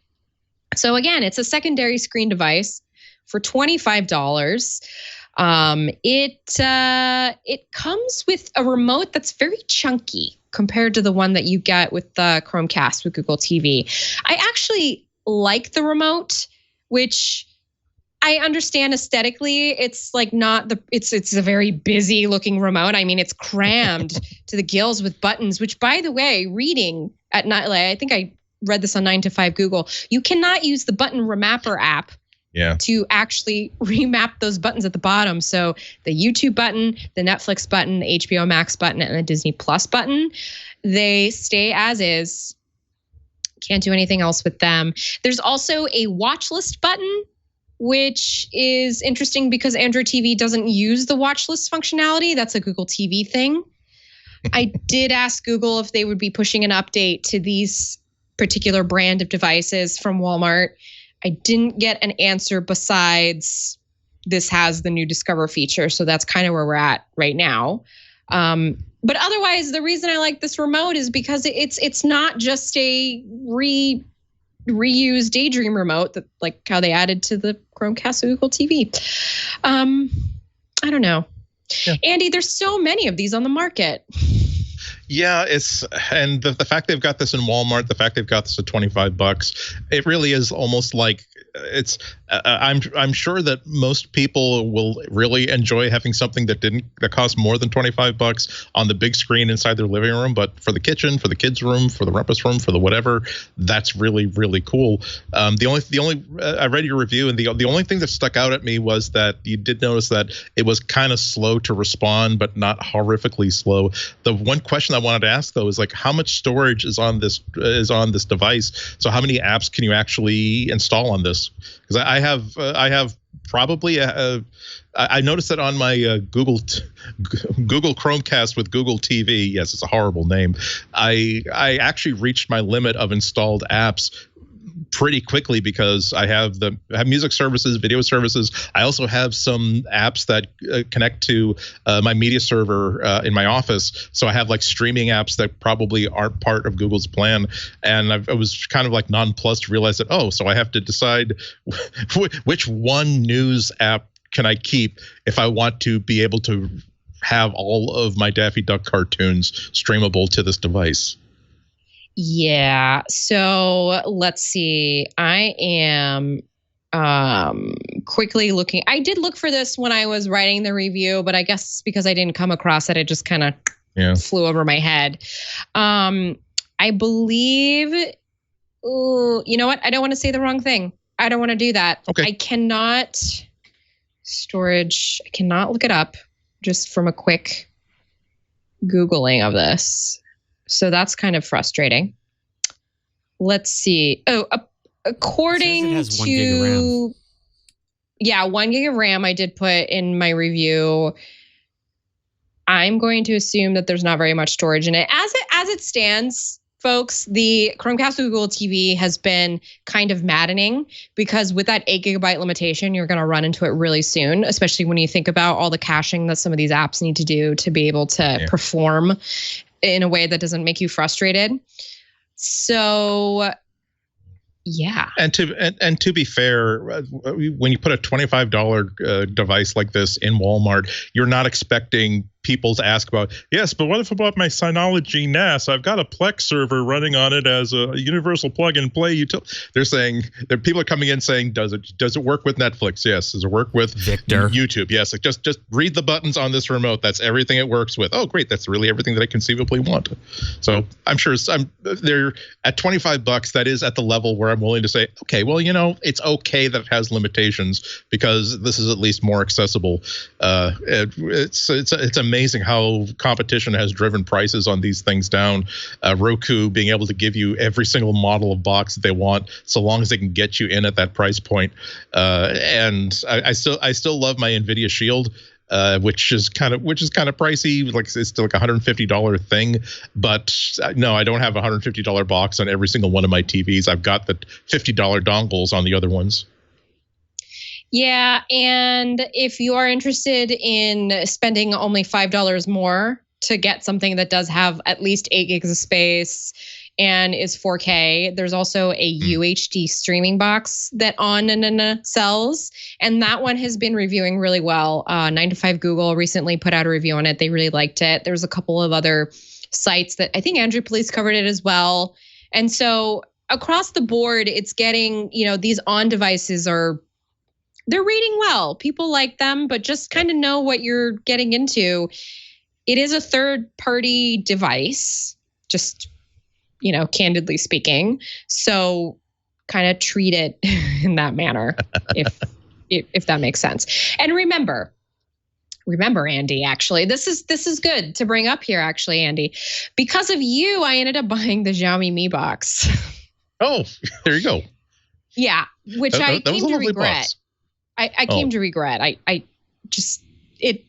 So again, it's a secondary screen device for $25. It comes with a remote that's very chunky compared to the one that you get with the Chromecast with Google TV. I actually like the remote, which I understand aesthetically. It's like not it's a very busy looking remote. I mean, it's crammed to the gills with buttons, which, by the way, reading at night, I think I read this on 9 to 5 Google, you cannot use the button remapper app to actually remap those buttons at the bottom. So the YouTube button, the Netflix button, the HBO Max button, and the Disney Plus button, they stay as is. Can't do anything else with them. There's also a watch list button, which is interesting because Android TV doesn't use the watch list functionality. That's a Google TV thing. I did ask Google if they would be pushing an update to these particular brand of devices from Walmart. I didn't get an answer besides this has the new Discover feature. So that's kind of where we're at right now. But otherwise, the reason I like this remote is because it's not just a reused Daydream remote that like how they added to the Chromecast and Google TV. I don't know. Yeah. Andy, there's so many of these on the market. Yeah, and the fact they've got this in Walmart, the fact they've got this at $25, it really is almost like it's. I'm sure that most people will really enjoy having something that cost more than $25 on the big screen inside their living room. But for the kitchen, for the kids' room, for the rumpus room, for the whatever, that's really, really cool. The only I read your review, and the only thing that stuck out at me was that you did notice that it was kind of slow to respond, but not horrifically slow. The one question I wanted to ask though is like, how much storage is on this device? So how many apps can you actually install on this? Because I have probably I noticed that on my Google Chromecast with Google TV. Yes, it's a horrible name. I actually reached my limit of installed apps pretty quickly because I have music services, video services. I also have some apps that connect to my media server in my office. So I have like streaming apps that probably aren't part of Google's plan. And I was kind of like nonplussed to realize that, so I have to decide which one news app can I keep if I want to be able to have all of my Daffy Duck cartoons streamable to this device. Yeah. So let's see. I am quickly looking. I did look for this when I was writing the review, but I guess because I didn't come across it, it just kind of flew over my head. I believe, you know what? I don't want to say the wrong thing. I don't want to do that. Okay. I cannot look it up just from a quick Googling of this. So that's kind of frustrating. Let's see. According it has to 1 gig of RAM. Yeah, 1 gig of RAM I did put in my review. I'm going to assume that there's not very much storage in it. As it stands, folks, the Chromecast with Google TV has been kind of maddening because with that 8 gigabyte limitation, you're going to run into it really soon, especially when you think about all the caching that some of these apps need to do to be able to perform in a way that doesn't make you frustrated. So, yeah. And to be fair, when you put a $25 device like this in Walmart, you're not expecting people to ask about, yes, but what if about my Synology NAS? I've got a Plex server running on it as a universal plug and play utility. They're saying that people are coming in saying, does it work with Netflix? Yes. Does it work with Victor? YouTube? Yes. Like just read the buttons on this remote. That's everything it works with. Oh, great. That's really everything that I conceivably want. So I'm sure they're at $25. That is at the level where I'm willing to say, okay, well, it's okay that it has limitations because this is at least more accessible. It's amazing how competition has driven prices on these things down. Roku being able to give you every single model of box that they want, so long as they can get you in at that price point. And I still love my NVIDIA Shield, which is kind of pricey. Like it's still like $150 thing, but no, I don't have a $150 box on every single one of my TVs. I've got the $50 dongles on the other ones. Yeah, and if you are interested in spending only $5 more to get something that does have at least 8 gigs of space and is 4K, there's also a UHD streaming box that ONN sells, and that one has been reviewing really well. 9to5 Google recently put out a review on it. They really liked it. There's a couple of other sites that I think Andrew Police covered it as well. And so across the board, it's getting, these ON devices they're rating well. People like them, but just kind of know what you're getting into. It is a third-party device, just, candidly speaking. So kind of treat it in that manner, if that makes sense. And remember, Andy, actually, this is good to bring up here, actually, Andy. Because of you, I ended up buying the Xiaomi Mi Box. Oh, there you go. Yeah, which I came to regret. Box. I came to regret. It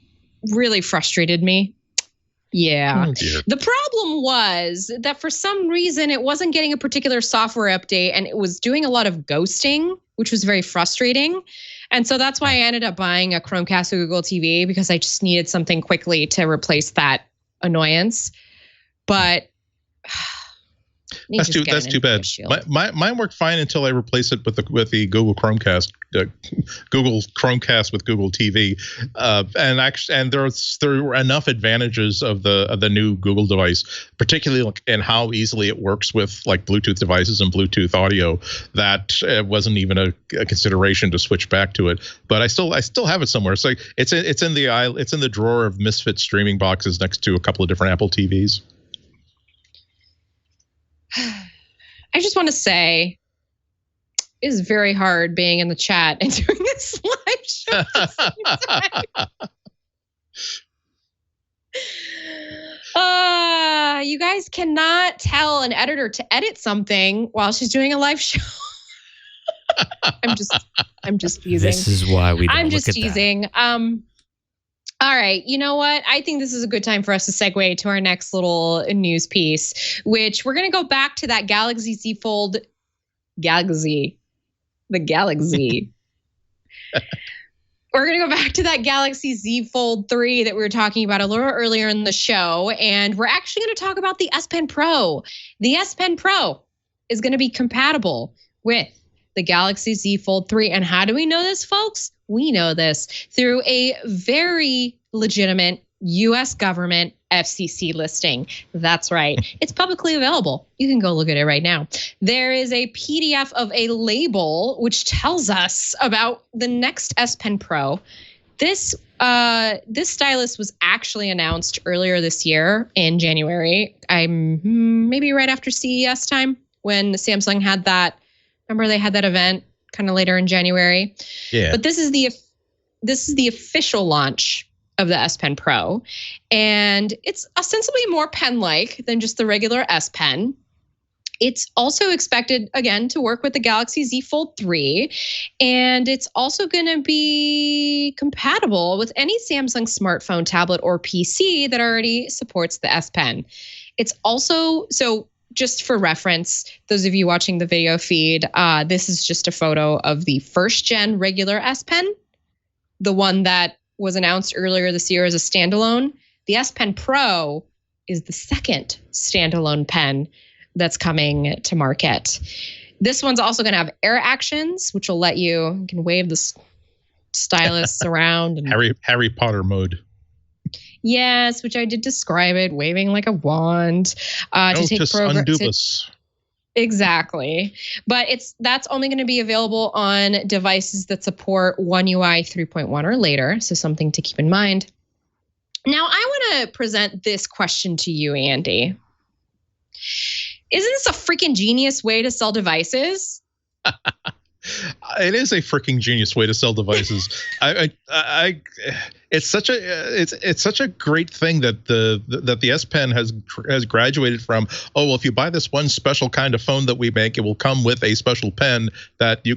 really frustrated me. Yeah. Oh, the problem was that for some reason it wasn't getting a particular software update and it was doing a lot of ghosting, which was very frustrating. And so that's why I ended up buying a Chromecast with Google TV, because I just needed something quickly to replace that annoyance. But that's too bad. Mine worked fine until I replaced it with the Google Chromecast, Google Chromecast with Google TV, and there were enough advantages of the new Google device, particularly in how easily it works with like Bluetooth devices and Bluetooth audio, that it wasn't even a consideration to switch back to it. But I still have it somewhere. So it's in the drawer of misfit streaming boxes next to a couple of different Apple TVs. I just want to say it is very hard being in the chat and doing this live show at the same time. You guys cannot tell an editor to edit something while she's doing a live show. I'm just teasing. This is why we don't I'm look just at teasing. That. All right. You know what? I think this is a good time for us to segue to our next little news piece, which we're going to go back to that Galaxy Z Fold. Galaxy. We're going to go back to that Galaxy Z Fold 3 that we were talking about a little earlier in the show. And we're actually going to talk about the S Pen Pro. The S Pen Pro is going to be compatible with the Galaxy Z Fold 3. And how do we know this, folks? We know this through a very legitimate U.S. government FCC listing. That's right. It's publicly available. You can go look at it right now. There is a PDF of a label which tells us about the next S Pen Pro. This stylus was actually announced earlier this year in January. Maybe right after CES time when Samsung had that. Remember they had that event kind of later in January. Yeah. But this is the official launch of the S Pen Pro, and it's ostensibly more pen-like than just the regular S Pen. It's also expected, again, to work with the Galaxy Z Fold 3, and it's also going to be compatible with any Samsung smartphone, tablet, or PC that already supports the S Pen. It's also, so just for reference, those of you watching the video feed, this is just a photo of the first-gen regular S Pen, the one that was announced earlier this year as a standalone. The S Pen Pro is the second standalone pen that's coming to market. This one's also going to have air actions, which will let you can wave the stylus around. And Harry Potter mode. Yes, which I did describe it, waving like a wand to take programs. Exactly. But that's only going to be available on devices that support One UI 3.1 or later. So something to keep in mind. Now, I want to present this question to you, Andy. Isn't this a freaking genius way to sell devices? It is a freaking genius way to sell devices. It's such a great thing that the S Pen has graduated from. Oh, well, if you buy this one special kind of phone that we make, it will come with a special pen that you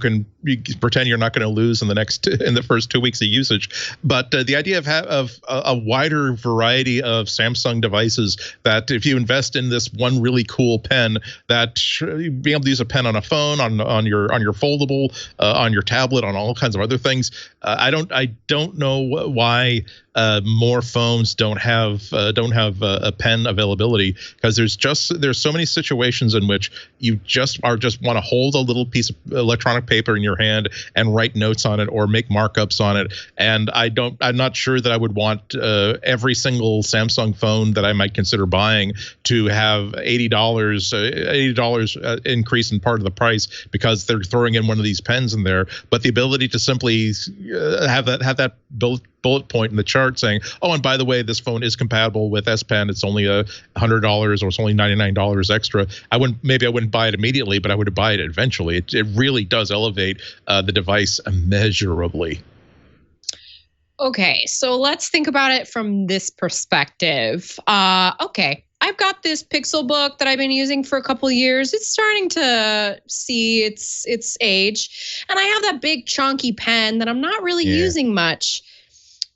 pretend you're not going to lose in the first 2 weeks of usage. But the idea of a wider variety of Samsung devices, that if you invest in this one really cool pen, that being able to use a pen on a phone, on your foldable, on your tablet, on all kinds of other things. I don't know why more phones don't have a pen availability, because there's so many situations in which you just want to hold a little piece of electronic paper in your hand and write notes on it or make markups on it. And I'm not sure that I would want every single Samsung phone that I might consider buying to have $80 increase in part of the price because they're throwing in one of these pens in there. But the ability to simply have that bullet point in the chart saying, oh, and by the way, this phone is compatible with S Pen. It's only $100 or it's only $99 extra. I wouldn't buy it immediately, but I would buy it eventually. It really does elevate the device immeasurably. Okay, so let's think about it from this perspective. Okay, I've got this Pixel book that I've been using for a couple of years. It's starting to see its age, and I have that big chunky pen that I'm not really using much.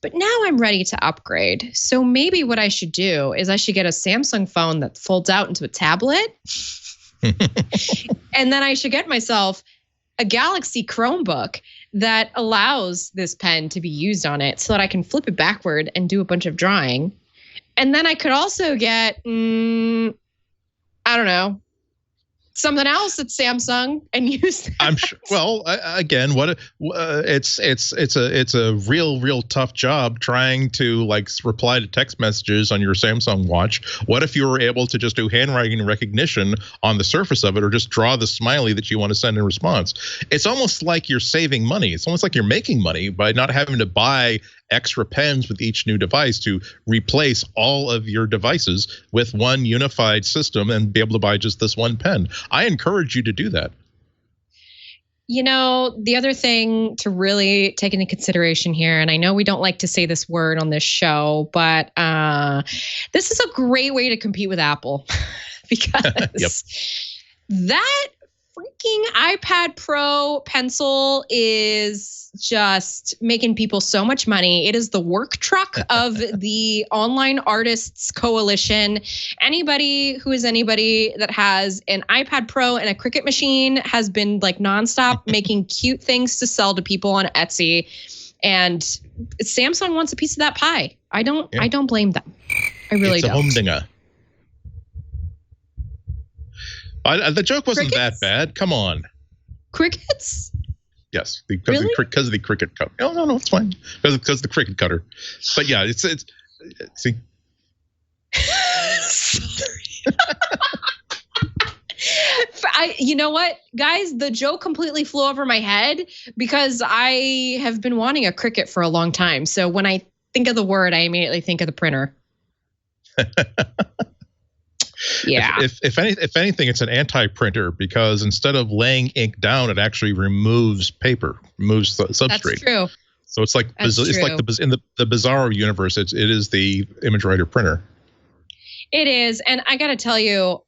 But now I'm ready to upgrade. So maybe what I should do is I should get a Samsung phone that folds out into a tablet. And then I should get myself a Galaxy Chromebook that allows this pen to be used on it so that I can flip it backward and do a bunch of drawing. And then I could also get, I don't know, something else at Samsung and use that. I'm sure. Well, again, it's a real tough job trying to reply to text messages on your Samsung watch. What if you were able to just do handwriting recognition on the surface of it, or just draw the smiley that you want to send in response? It's almost like you're saving money. It's almost like you're making money by not having to buy extra pens with each new device to replace all of your devices with one unified system and be able to buy just this one pen. I encourage you to do that. You know, the other thing to really take into consideration here, and I know we don't like to say this word on this show, but this is a great way to compete with Apple because that freaking iPad Pro pencil is just making people so much money. It is the work truck of the online artists coalition. Anybody that has an iPad Pro and a Cricut machine has been nonstop making cute things to sell to people on Etsy. And Samsung wants a piece of that pie. I don't blame them. I really don't. It's a humdinger. The joke wasn't that bad. Come on. Crickets? Yes, because of the Cricut cutter. No, it's fine. Because of the Cricut cutter. But yeah, it's see. You know what, guys? The joke completely flew over my head because I have been wanting a Cricut for a long time. So when I think of the word, I immediately think of the printer. Yeah. If anything, it's an anti-printer because instead of laying ink down, it actually removes paper, removes the substrate. That's true. So it's like in the Bizarro universe. It is the image writer printer. It is, and I got to tell you,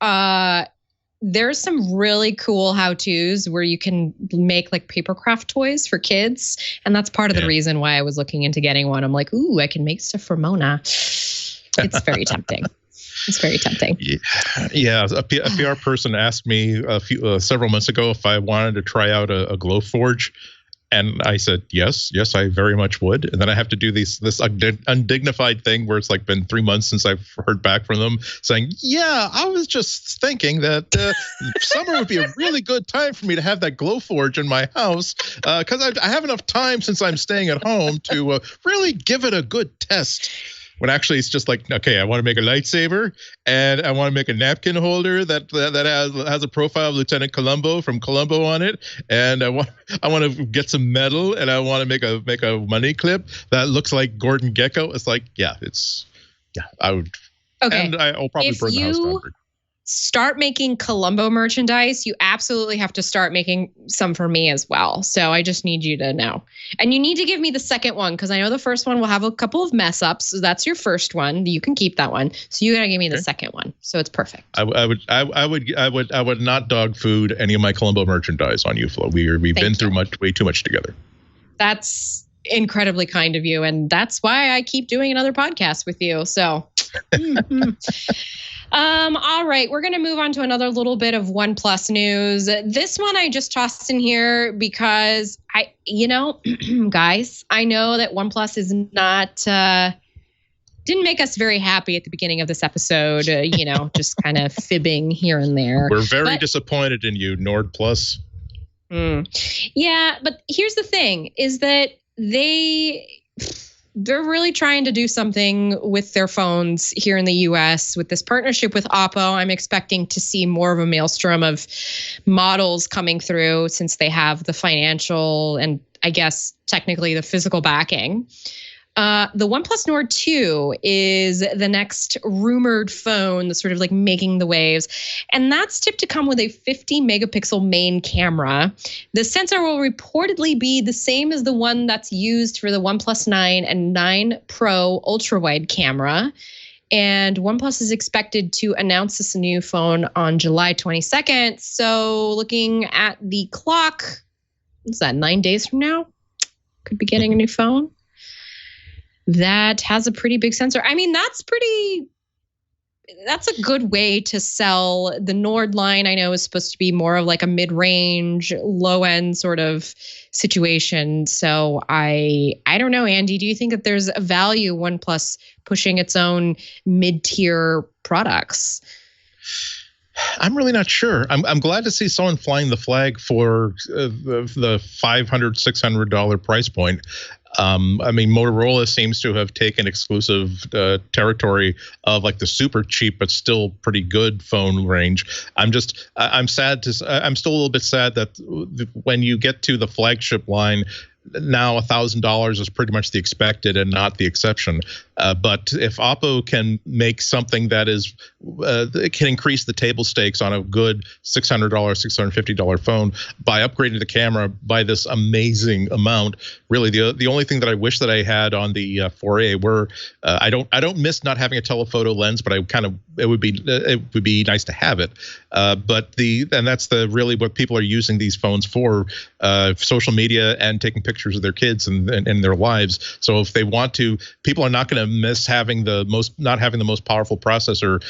there's some really cool how-tos where you can make paper craft toys for kids, and that's part of the reason why I was looking into getting one. I'm like, ooh, I can make stuff for Mona. It's very tempting. It's very tempting. Yeah, a PR person asked me several months ago if I wanted to try out a Glowforge, and I said yes, I very much would. And then I have to do this undignified thing where it's been 3 months since I've heard back from them saying, yeah, I was just thinking that summer would be a really good time for me to have that Glowforge in my house because I have enough time since I'm staying at home to really give it a good test. when actually it's just like, okay, I want to make a lightsaber and I want to make a napkin holder that has a profile of Lieutenant Columbo from Columbo on it, and I want to get some metal, and I want to make a money clip that looks like Gordon Gekko. It's like, I would. Okay, and I'll probably burn the house down. Start making Columbo merchandise, you absolutely have to start making some for me as well. So I just need you to know. And you need to give me the second one, because I know the first one will have a couple of mess ups. So that's your first one. You can keep that one. So you gotta give me the second one. So it's perfect. I would not dog food any of my Columbo merchandise on you, Flo. We've been through way too much together. That's incredibly kind of you. And that's why I keep doing another podcast with you. So all right, we're going to move on to another little bit of OnePlus news. This one I just tossed in here because guys, I know that OnePlus is not, didn't make us very happy at the beginning of this episode, just kind of fibbing here and there. We're very disappointed in you, Nord Plus. Yeah, but here's the thing is that they're really trying to do something with their phones here in the US with this partnership with Oppo. I'm expecting to see more of a maelstrom of models coming through since they have the financial and I guess technically the physical backing. The OnePlus Nord 2 is the next rumored phone that's sort of like making the waves. And that's tipped to come with a 50 megapixel main camera. The sensor will reportedly be the same as the one that's used for the OnePlus 9 and 9 Pro ultra-wide camera. And OnePlus is expected to announce this new phone on July 22nd. So looking at the clock, what's that, 9 days from now? Could be getting a new phone that has a pretty big sensor. I mean, that's a good way to sell. The Nord line, I know, is supposed to be more of like a mid-range, low-end sort of situation. So I don't know, Andy, do you think that there's a value OnePlus pushing its own mid-tier products? I'm really not sure. I'm glad to see someone flying the flag for the $500, $600 price point. I mean, Motorola seems to have taken exclusive territory of like the super cheap but still pretty good phone range. I'm still a little bit sad that when you get to the flagship line, now $1,000 is pretty much the expected and not the exception. But if Oppo can make something that is can increase the table stakes on a good $600, $650 phone by upgrading the camera by this amazing amount, really the only thing that I wish that I had on the 4A were I don't miss not having a telephoto lens, but it would be nice to have it. And that's really what people are using these phones for, social media and taking pictures of their kids and their lives. So if they want to, people are not going to miss having not having the most powerful processor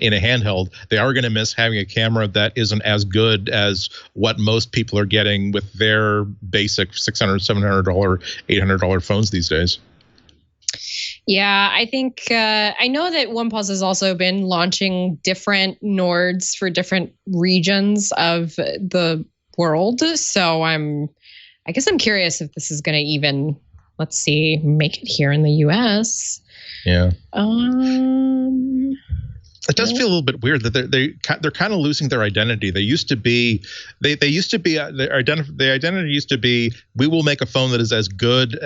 in a handheld. They are going to miss having a camera that isn't as good as what most people are getting with their basic $600, $700, $800 phones these days. Yeah, I think I know that OnePlus has also been launching different Nords for different regions of the world. So I guess I'm curious if this is going to even, let's see, make it here in the US. Yeah. It does feel a little bit weird that they're kind of losing their identity. They used to be, their identity used to be, we will make a phone that is as good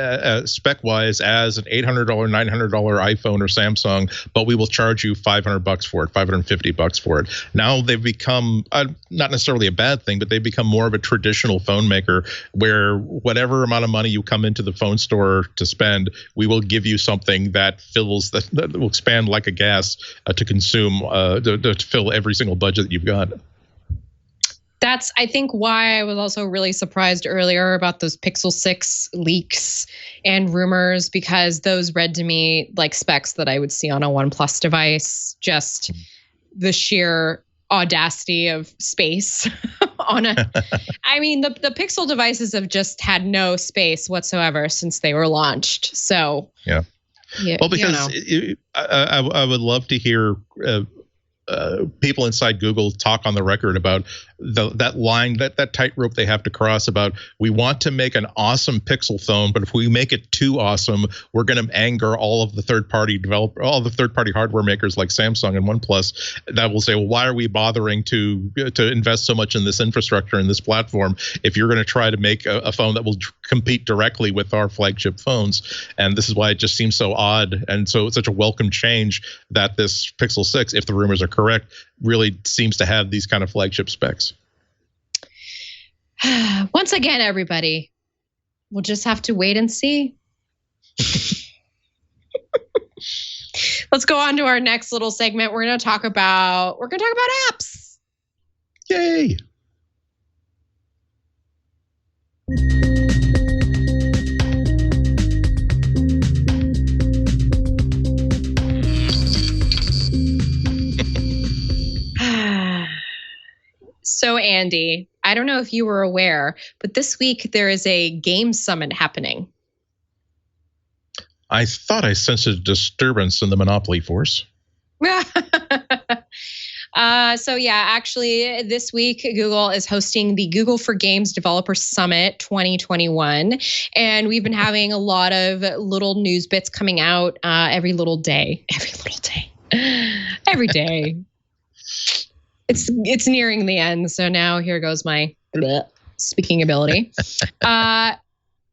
spec wise as an $800, $900 iPhone or Samsung, but we will charge you $500 for it, $550 for it. Now they've become not necessarily a bad thing, but they've become more of a traditional phone maker where whatever amount of money you come into the phone store to spend, we will give you something that that will expand like a gas to consume. To fill every single budget that you've got. That's, I think, why I was also really surprised earlier about those Pixel 6 leaks and rumors, because those read to me like specs that I would see on a OnePlus device. Just the sheer audacity of space on a. I mean, the Pixel devices have just had no space whatsoever since they were launched. So yeah. Yeah, well, because I would love to hear people inside Google talk on the record about that line, that tightrope they have to cross about, we want to make an awesome Pixel phone, but if we make it too awesome, we're going to anger all of the third-party hardware makers like Samsung and OnePlus that will say, well, why are we bothering to invest so much in this infrastructure and this platform if you're going to try to make a phone that will compete directly with our flagship phones? And this is why it just seems so odd and so it's such a welcome change that this Pixel 6, if the rumors are correct, really seems to have these kind of flagship specs. Once again, everybody, we'll just have to wait and see. Let's go on to our next little segment. We're going to talk about apps. Yay. So, Andy, I don't know if you were aware, but this week there is a game summit happening. I thought I sensed a disturbance in the Monopoly force. Actually, this week Google is hosting the Google for Games Developer Summit 2021. And we've been having a lot of little news bits coming out every day. It's nearing the end, so now here goes my speaking ability.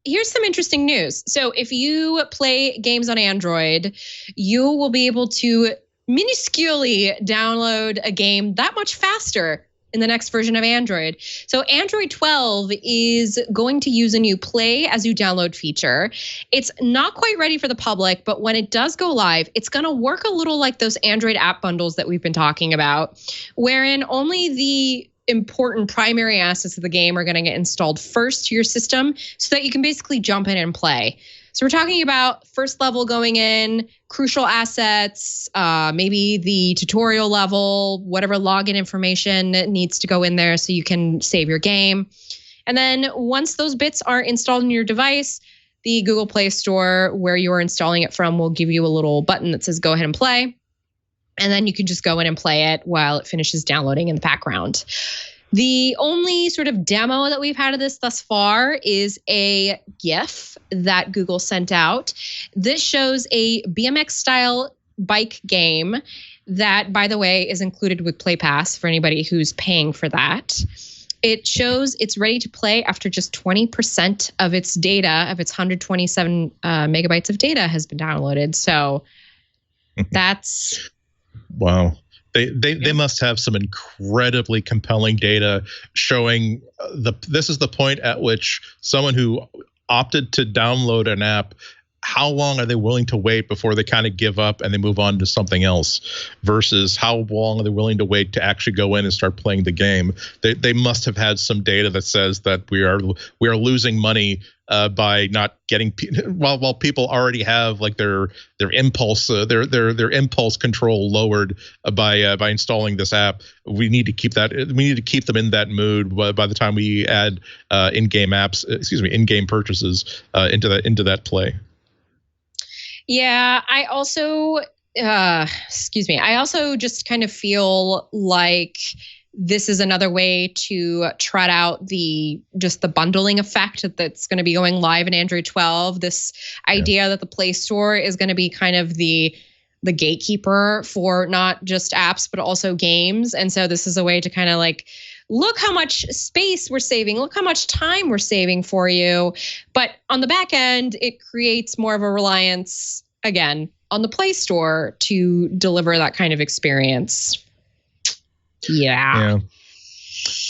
Here's some interesting news. So if you play games on Android, you will be able to minusculely download a game that much faster in the next version of Android. So Android 12 is going to use a new play as you download feature. It's not quite ready for the public, but when it does go live, it's going to work a little like those Android app bundles that we've been talking about, wherein only the important primary assets of the game are going to get installed first to your system so that you can basically jump in and play. So we're talking about first level going in, crucial assets, maybe the tutorial level, whatever login information needs to go in there so you can save your game. And then once those bits are installed in your device, the Google Play Store where you're installing it from will give you a little button that says go ahead and play. And then you can just go in and play it while it finishes downloading in the background. The only sort of demo that we've had of this thus far is a GIF that Google sent out. This shows a BMX-style bike game that, by the way, is included with Play Pass for anybody who's paying for that. It shows it's ready to play after just 20% of its data, of its 127 megabytes of data has been downloaded. So that's... Wow. They must have some incredibly compelling data showing this is the point at which someone who opted to download an app, how long are they willing to wait before they kind of give up and they move on to something else versus how long are they willing to wait to actually go in and start playing the game? They must have had some data that says that we are losing money by not getting while people already have like their impulse their impulse control lowered by installing this app. We need to keep them in that mood by the time we add in-game purchases into that play. Yeah, I also just kind of feel like this is another way to trot out the bundling effect that's going to be going live in Android 12. This idea that the Play Store is going to be kind of the gatekeeper for not just apps, but also games. And so this is a way to kind of like, look how much space we're saving. Look how much time we're saving for you. But on the back end, it creates more of a reliance, again, on the Play Store to deliver that kind of experience. Yeah.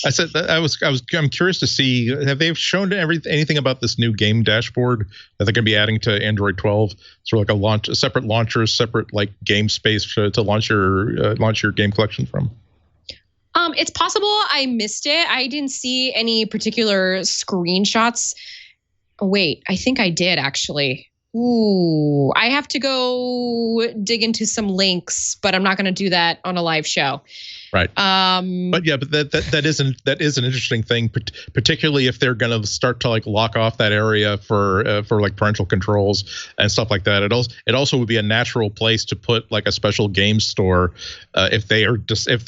I said that I'm curious to see, have they shown anything about this new game dashboard that they're going to be adding to Android 12? Sort of like a separate launcher, separate like game space to launch your game collection from. It's possible I missed it. I didn't see any particular screenshots. Oh, wait, I think I did actually. Ooh, I have to go dig into some links, but I'm not going to do that on a live show. Right. But that is an interesting thing, particularly if they're going to start to like lock off that area for like parental controls and stuff like that. It also would be a natural place to put like a special game store if they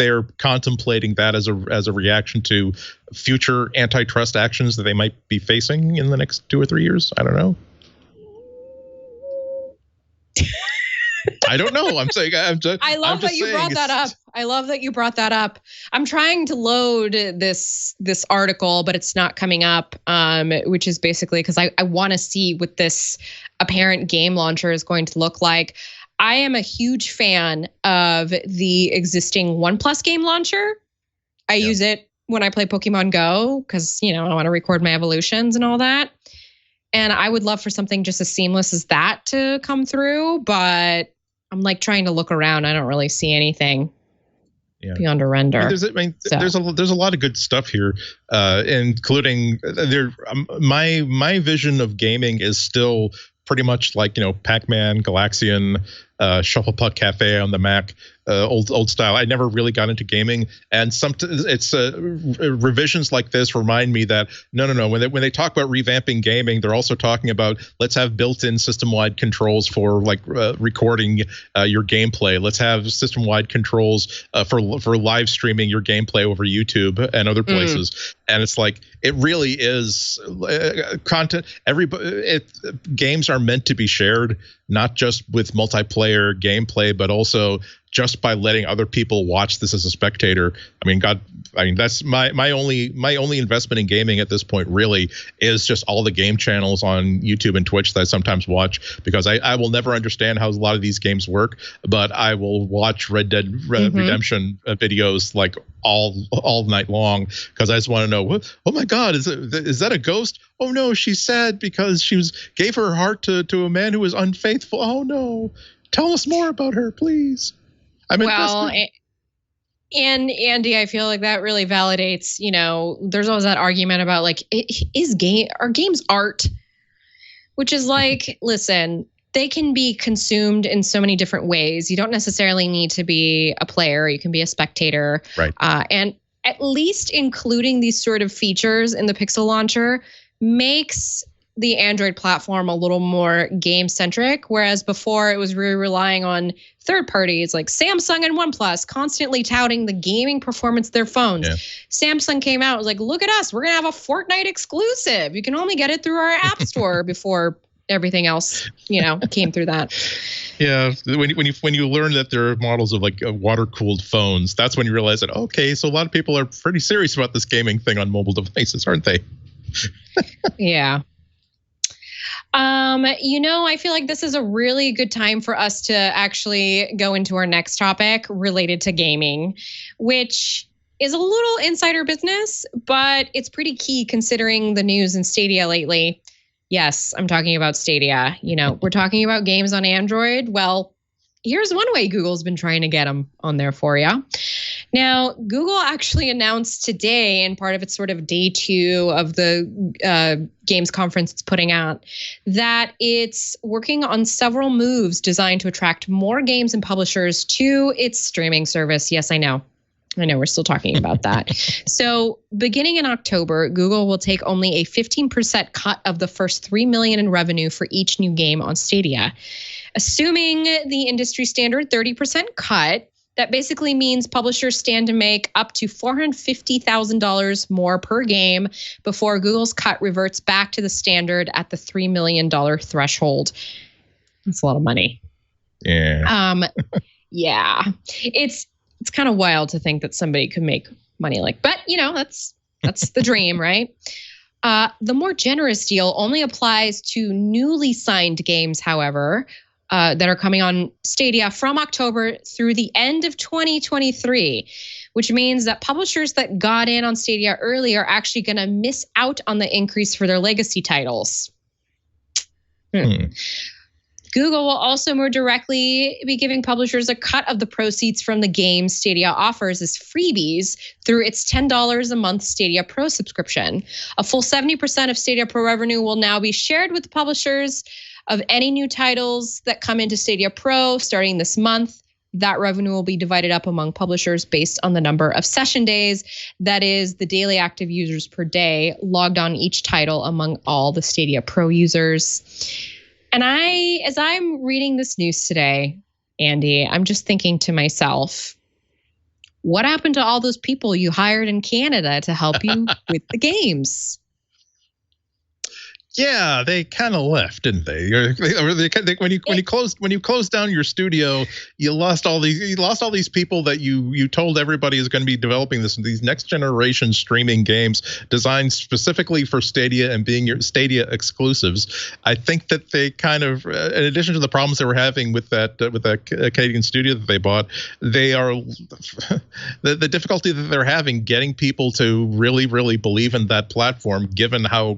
are contemplating that as a reaction to future antitrust actions that they might be facing in the next 2 or 3 years. I don't know. I don't know. I'm saying. I love that you brought that up. I love that you brought that up. I'm trying to load this article, but it's not coming up. Which is basically because I want to see what this apparent game launcher is going to look like. I am a huge fan of the existing OnePlus game launcher. I use it when I play Pokemon Go because I want to record my evolutions and all that. And I would love for something just as seamless as that to come through, but I'm like trying to look around. I don't really see anything beyond a render. There's a lot of good stuff here, including my vision of gaming is still pretty much like Pac-Man, Galaxian, Shufflepuck Cafe on the Mac, old style. I never really got into gaming, and it's revisions like this remind me that no. When they talk about revamping gaming, they're also talking about let's have built-in system-wide controls for like recording your gameplay. Let's have system-wide controls for live streaming your gameplay over YouTube and other places. And it's like it really is content. Games are meant to be shared, not just with multiplayer gameplay, but also just by letting other people watch this as a spectator. That's my only investment in gaming at this point really is just all the game channels on YouTube and Twitch that I sometimes watch, because I will never understand how a lot of these games work, but I will watch Red Dead Redemption videos like all night long because I just want to know, oh my God, is that a ghost? Oh no, she's sad because she gave her heart to a man who was unfaithful. Oh no, tell us more about her, please. And Andy, I feel like that really validates, there's always that argument about like, are games art? Which is like, listen, they can be consumed in so many different ways. You don't necessarily need to be a player. You can be a spectator. Right. And at least including these sort of features in the Pixel launcher makes the Android platform a little more game centric, whereas before it was really relying on third parties like Samsung and OnePlus constantly touting the gaming performance of their phones. Yeah. Samsung came out and was like, look at us, we're going to have a Fortnite exclusive. You can only get it through our app store before everything else, came through that. Yeah, when you learn that there are models of like water cooled phones, that's when you realize that okay, so a lot of people are pretty serious about this gaming thing on mobile devices, aren't they? Yeah. I feel like this is a really good time for us to actually go into our next topic related to gaming, which is a little insider business, but it's pretty key considering the news in Stadia lately. Yes, I'm talking about Stadia. We're talking about games on Android. Well, here's one way Google's been trying to get them on there for you. Now, Google actually announced today, in part of its sort of day 2 of the games conference it's putting out, that it's working on several moves designed to attract more games and publishers to its streaming service. Yes, I know we're still talking about that. So beginning in October, Google will take only a 15% cut of the first $3 million in revenue for each new game on Stadia. Assuming the industry standard 30% cut, that basically means publishers stand to make up to $450,000 more per game before Google's cut reverts back to the standard at the $3 million threshold. That's a lot of money. Yeah. Yeah. It's kind of wild to think that somebody could make money but that's the dream, right? The more generous deal only applies to newly signed games, however, that are coming on Stadia from October through the end of 2023, which means that publishers that got in on Stadia early are actually going to miss out on the increase for their legacy titles. Google will also more directly be giving publishers a cut of the proceeds from the games Stadia offers as freebies through its $10 a month Stadia Pro subscription. A full 70% of Stadia Pro revenue will now be shared with the publishers of any new titles that come into Stadia Pro starting this month. That revenue will be divided up among publishers based on the number of session days. That is the daily active users per day logged on each title among all the Stadia Pro users. And as I'm reading this news today, Andy, I'm just thinking to myself, what happened to all those people you hired in Canada to help you with the games? Yeah, they kind of left, didn't they? When you closed down your studio, you lost all these people that you told everybody is going to be developing these next generation streaming games designed specifically for Stadia and being your Stadia exclusives. I think that they kind of, in addition to the problems they were having with that Canadian studio that they bought, they are the difficulty that they're having getting people to really believe in that platform, given how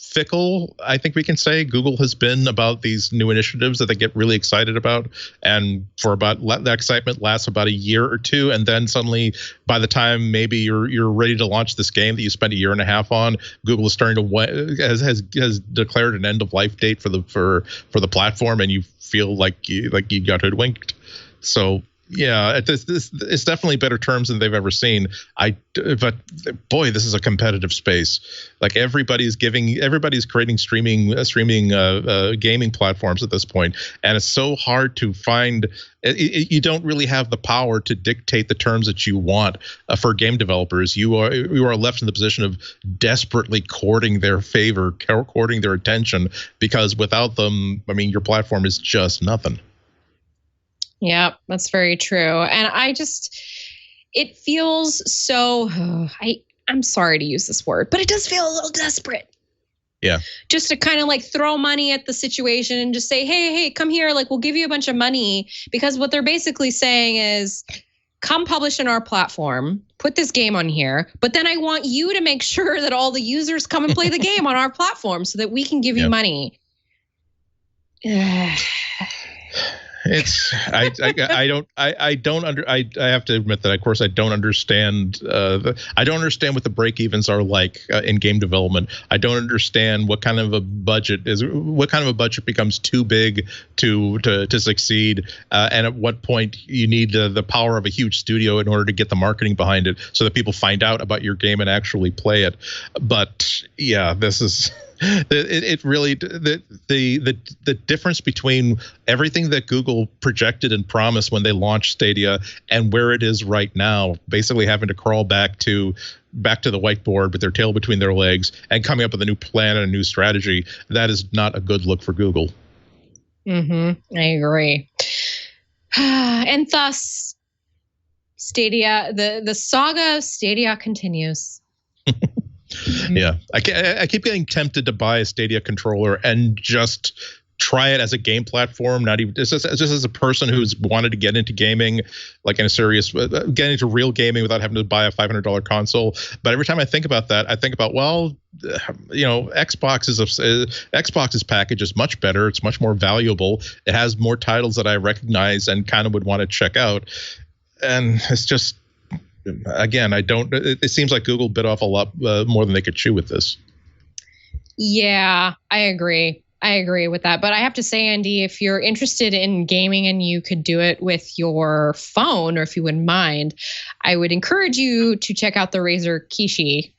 fickle, I think we can say, Google has been about these new initiatives that they get really excited about, and that excitement lasts about a year or two, and then suddenly, by the time maybe you're ready to launch this game that you spent a year and a half on, Google is starting to has declared an end of life date for the platform, and you feel like you got hoodwinked. So. Yeah, it's definitely better terms than they've ever seen. But boy, this is a competitive space. Like everybody's creating streaming gaming platforms at this point, and it's so hard to find. You don't really have the power to dictate the terms that you want for game developers. You are left in the position of desperately courting their favor, courting their attention, because without them, I mean, your platform is just nothing. Yeah, that's very true. And it feels so, I'm sorry to use this word, but it does feel a little desperate. Yeah. Just to kind of like throw money at the situation and just say, hey, come here. Like, we'll give you a bunch of money, because what they're basically saying is, come publish in our platform, put this game on here, but then I want you to make sure that all the users come and play the game on our platform so that we can give you money. It's I have to admit that, of course, I don't understand what the break evens are like in game development. I don't understand what kind of a budget becomes too big to succeed, and at what point you need the power of a huge studio in order to get the marketing behind it so that people find out about your game and actually play it. But yeah, this is. It really the difference between everything that Google projected and promised when they launched Stadia and where it is right now, basically having to crawl back to the whiteboard with their tail between their legs and coming up with a new plan and a new strategy. That is not a good look for Google. I agree. And thus, Stadia, the saga of Stadia continues. Yeah, I keep getting tempted to buy a Stadia controller and just try it as a game platform. Not even just as a person who's wanted to get into gaming, like in a serious, get into real gaming without having to buy a $500 console. But every time I think about that, I think about, well, Xbox's package is much better. It's much more valuable. It has more titles that I recognize and kind of would want to check out. And it's just. Again, it seems like Google bit off a lot more than they could chew with this. Yeah, I agree. I agree with that. But I have to say, Andy, if you're interested in gaming and you could do it with your phone, or if you wouldn't mind, I would encourage you to check out the Razer Kishi,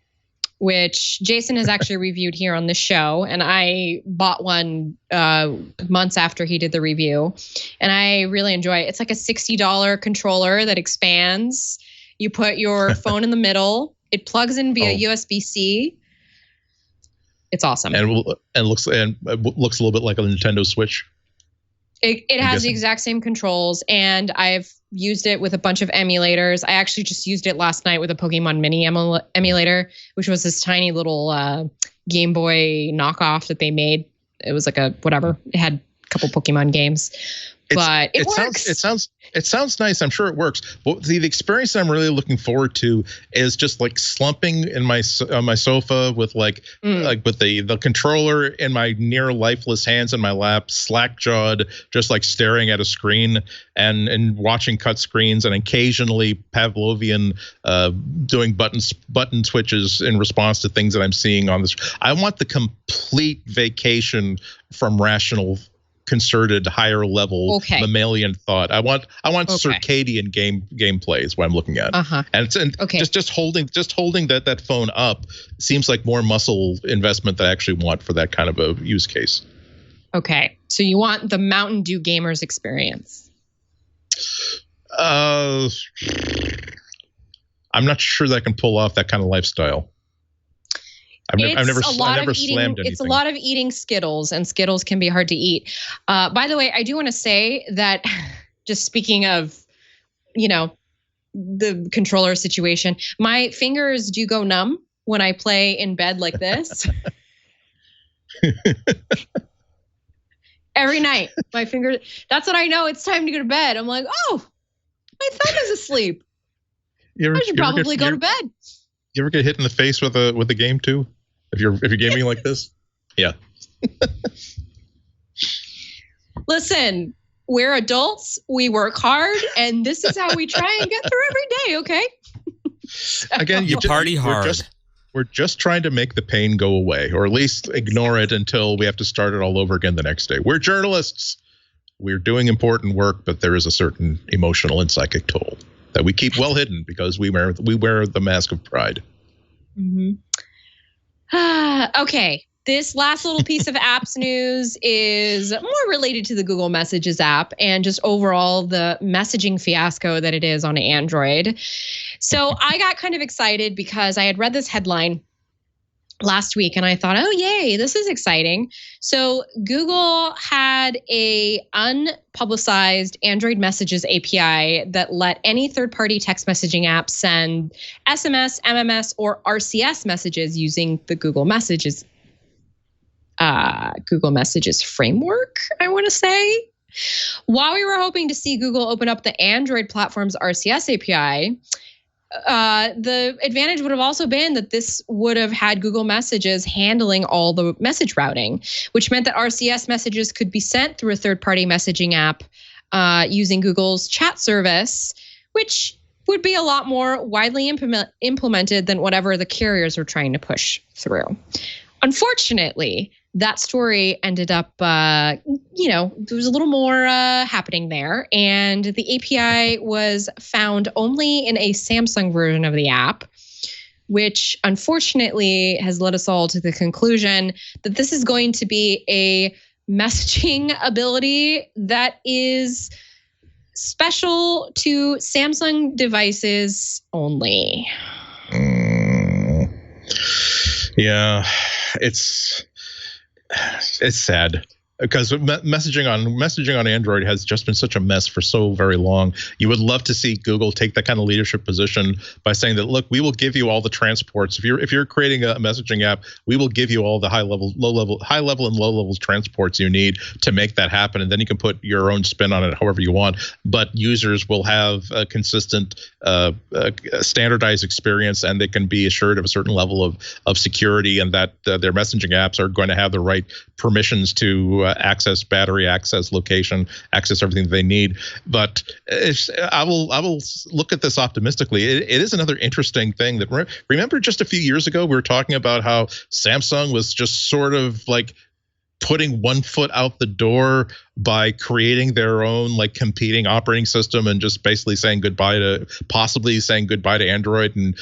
which Jason has actually reviewed here on the show. And I bought one months after he did the review. And I really enjoy it. It's like a $60 controller that expands. You put your phone in the middle. It plugs in via USB-C. It's awesome. And looks a little bit like a Nintendo Switch. It has the exact same controls, and I've used it with a bunch of emulators. I actually just used it last night with a Pokemon Mini emulator, which was this tiny little Game Boy knockoff that they made. It was like it had a couple Pokemon games. But it works. It sounds nice. I'm sure it works. But the experience that I'm really looking forward to is just like slumping on my sofa with with the controller in my near lifeless hands in my lap, slack-jawed, just like staring at a screen and watching cut screens, and occasionally Pavlovian doing button switches in response to things that I'm seeing on this. I want the complete vacation from rational concerted, higher level mammalian thought. I want circadian gameplay is what I'm looking at. And just holding that phone up seems like more muscle investment that I actually want for that kind of a use case. Okay, so you want the Mountain Dew gamer's experience? I'm not sure that I can pull off that kind of lifestyle. I've never slammed anything. It's a lot of eating Skittles, and Skittles can be hard to eat. By the way, I do want to say that, just speaking of, the controller situation, my fingers do go numb when I play in bed like this. Every night, my finger. That's when I know it's time to go to bed. I'm like, oh, my thumb is asleep. I should probably go to bed. You ever get hit in the face with a game too? If you're gaming like this? Yeah. Listen, we're adults. We work hard, and this is how we try and get through every day. Okay. Again, you party hard. We're just trying to make the pain go away, or at least ignore it until we have to start it all over again the next day. We're journalists. We're doing important work, but there is a certain emotional and psychic toll that we keep well hidden because we wear the mask of pride. Mm-hmm. Okay. This last little piece of apps news is more related to the Google Messages app and just overall the messaging fiasco that it is on Android. So I got kind of excited because I had read this headline last week and I thought, oh, yay, this is exciting. So Google had a unpublicized Android Messages API that let any third-party text messaging app send SMS, MMS, or RCS messages using the Google Messages framework, I want to say. While we were hoping to see Google open up the Android platform's RCS API, the advantage would have also been that this would have had Google Messages handling all the message routing, which meant that RCS messages could be sent through a third-party messaging app using Google's chat service, which would be a lot more widely implemented than whatever the carriers were trying to push through. Unfortunately, that story ended up, there was a little more happening there. And the API was found only in a Samsung version of the app, which unfortunately has led us all to the conclusion that this is going to be a messaging ability that is special to Samsung devices only. Yeah, it's sad because messaging on Android has just been such a mess for so very long. You would love to see Google take that kind of leadership position by saying that, look, we will give you all the transports. If you're creating a messaging app, we will give you all the high level and low level transports you need to make that happen, and then you can put your own spin on it however you want. But users will have a consistent, standardized experience, and they can be assured of a certain level of security, and that their messaging apps are going to have the right permissions to access battery, access location, access everything that they need. But I will look at this optimistically. It is another interesting thing that, remember just a few years ago, we were talking about how Samsung was just sort of like putting one foot out the door by creating their own like competing operating system and just basically possibly saying goodbye to Android and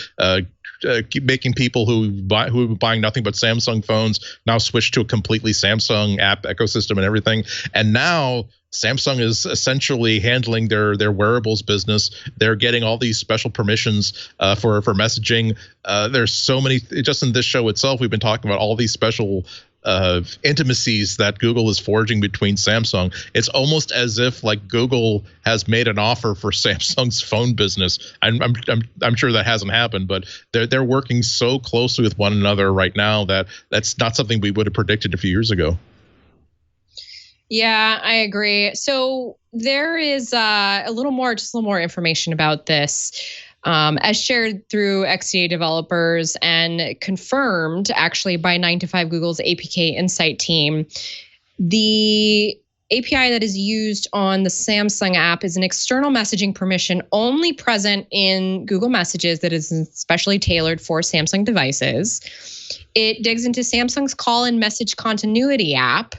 keep making people who were buying nothing but Samsung phones now switch to a completely Samsung app ecosystem and everything. And now Samsung is essentially handling their wearables business. They're getting all these special permissions for messaging. There's so many, just in this show itself, we've been talking about all these special intimacies that Google is forging between Samsung. It's almost as if like Google has made an offer for Samsung's phone business. I'm sure that hasn't happened, but they're working so closely with one another right now that that's not something we would have predicted a few years ago. Yeah, I agree. So there is a little more information about this. As shared through XDA developers and confirmed actually by 9to5 Google's APK Insight team, the API that is used on the Samsung app is an external messaging permission only present in Google Messages that is specially tailored for Samsung devices. It digs into Samsung's call and message continuity app,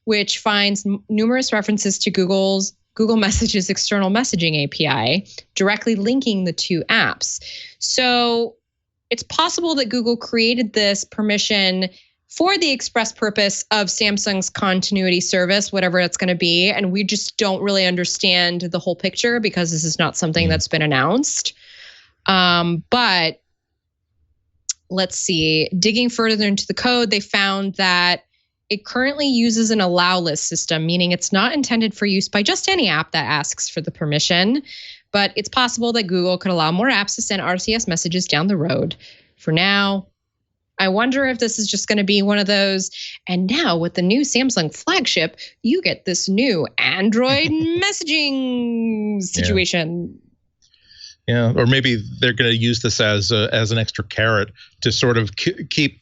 which finds numerous references to Google Messages external messaging API, directly linking the two apps. So it's possible that Google created this permission for the express purpose of Samsung's continuity service, whatever it's going to be. And we just don't really understand the whole picture because this is not something that's been announced. But let's see, digging further into the code, they found that it currently uses an allow list system, meaning it's not intended for use by just any app that asks for the permission, but it's possible that Google could allow more apps to send RCS messages down the road. For now, I wonder if this is just going to be one of those, and now with the new Samsung flagship, you get this new Android messaging situation. Yeah, or maybe they're going to use this as an extra carrot to sort of keep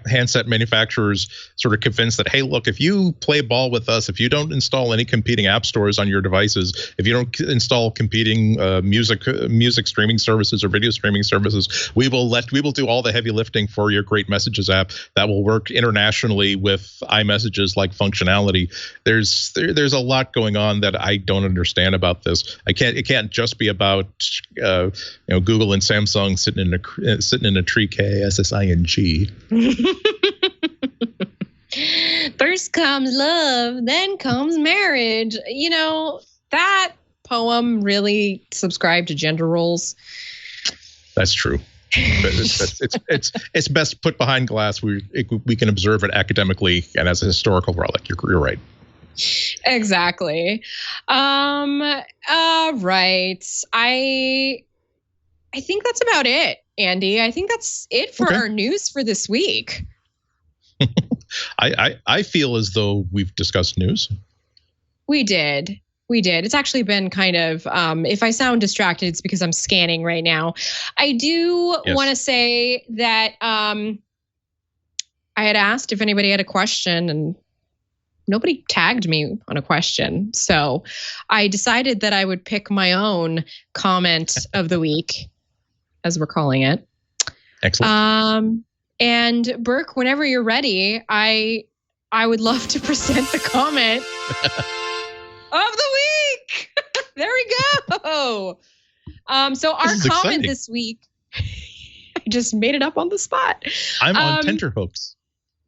handset manufacturers sort of convinced that, hey, look, if you play ball with us, if you don't install any competing app stores on your devices, if you don't install competing music streaming services or video streaming services, we will do all the heavy lifting for your great Messages app that will work internationally with iMessages like functionality. There's a lot going on that I don't understand about this. It can't just be about Google and Samsung sitting in a tree, KSSING. First comes love, then comes marriage. That poem really subscribed to gender roles. That's true. But it's best put behind glass. We can observe it academically and as a historical relic. You're right. Exactly. Right. I think that's about it, Andy. I think that's it for our news for this week. I feel as though we've discussed news. We did. It's actually been kind of, if I sound distracted, it's because I'm scanning right now. I do want to say that I had asked if anybody had a question, and nobody tagged me on a question. So I decided that I would pick my own comment of the week, as we're calling it. Excellent. And Burke, whenever you're ready, I would love to present the comment of the week. There we go. So our comment this week, I just made it up on the spot. I'm on tenterhooks.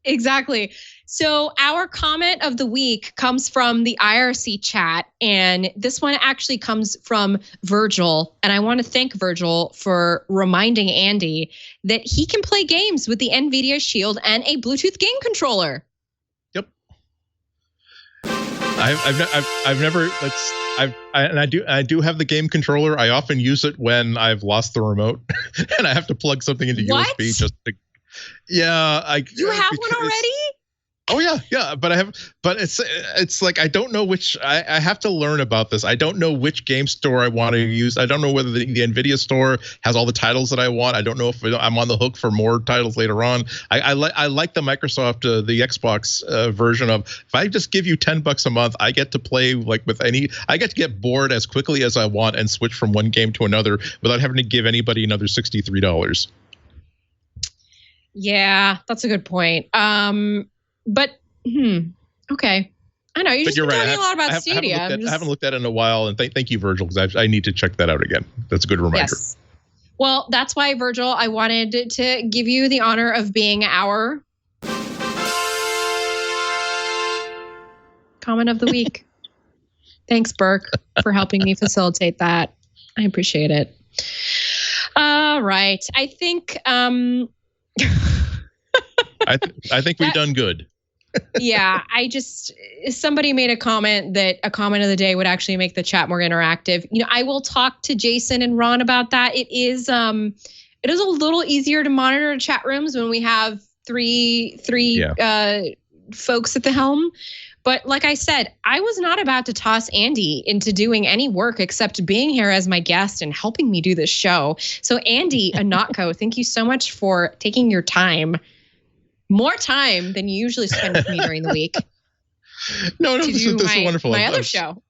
Exactly. So our comment of the week comes from the IRC chat, and this one actually comes from Virgil. And I want to thank Virgil for reminding Andy that he can play games with the NVIDIA Shield and a Bluetooth game controller. Yep. I do have the game controller. I often use it when I've lost the remote and I have to plug something into USB just to. Yeah, You have one already? Oh yeah, but it's like I don't know which. I have to learn about this. I don't know which game store I want to use. I don't know whether the NVIDIA store has all the titles that I want. I don't know if I'm on the hook for more titles later on. I like the Microsoft, the Xbox version of, if I just give you $10 a month, I get to play like with any. I get to get bored as quickly as I want and switch from one game to another without having to give anybody another $63. Yeah, that's a good point. But okay, I know you're just talking a lot about Stadia. I haven't looked at it in a while, and thank you, Virgil, because I need to check that out again. That's a good reminder. Yes. Well, that's why, Virgil, I wanted to give you the honor of being our comment of the week. Thanks, Burke, for helping me facilitate that. I appreciate it. All right, I think. I think we've done good. Yeah, somebody made a comment that a comment of the day would actually make the chat more interactive. I will talk to Jason and Ron about that. It is a little easier to monitor chat rooms when we have three folks at the helm. But like I said, I was not about to toss Andy into doing any work except being here as my guest and helping me do this show. So Andy Ihnatko, thank you so much for taking your time. More time than you usually spend with me during the week. No, this is wonderful. My other show.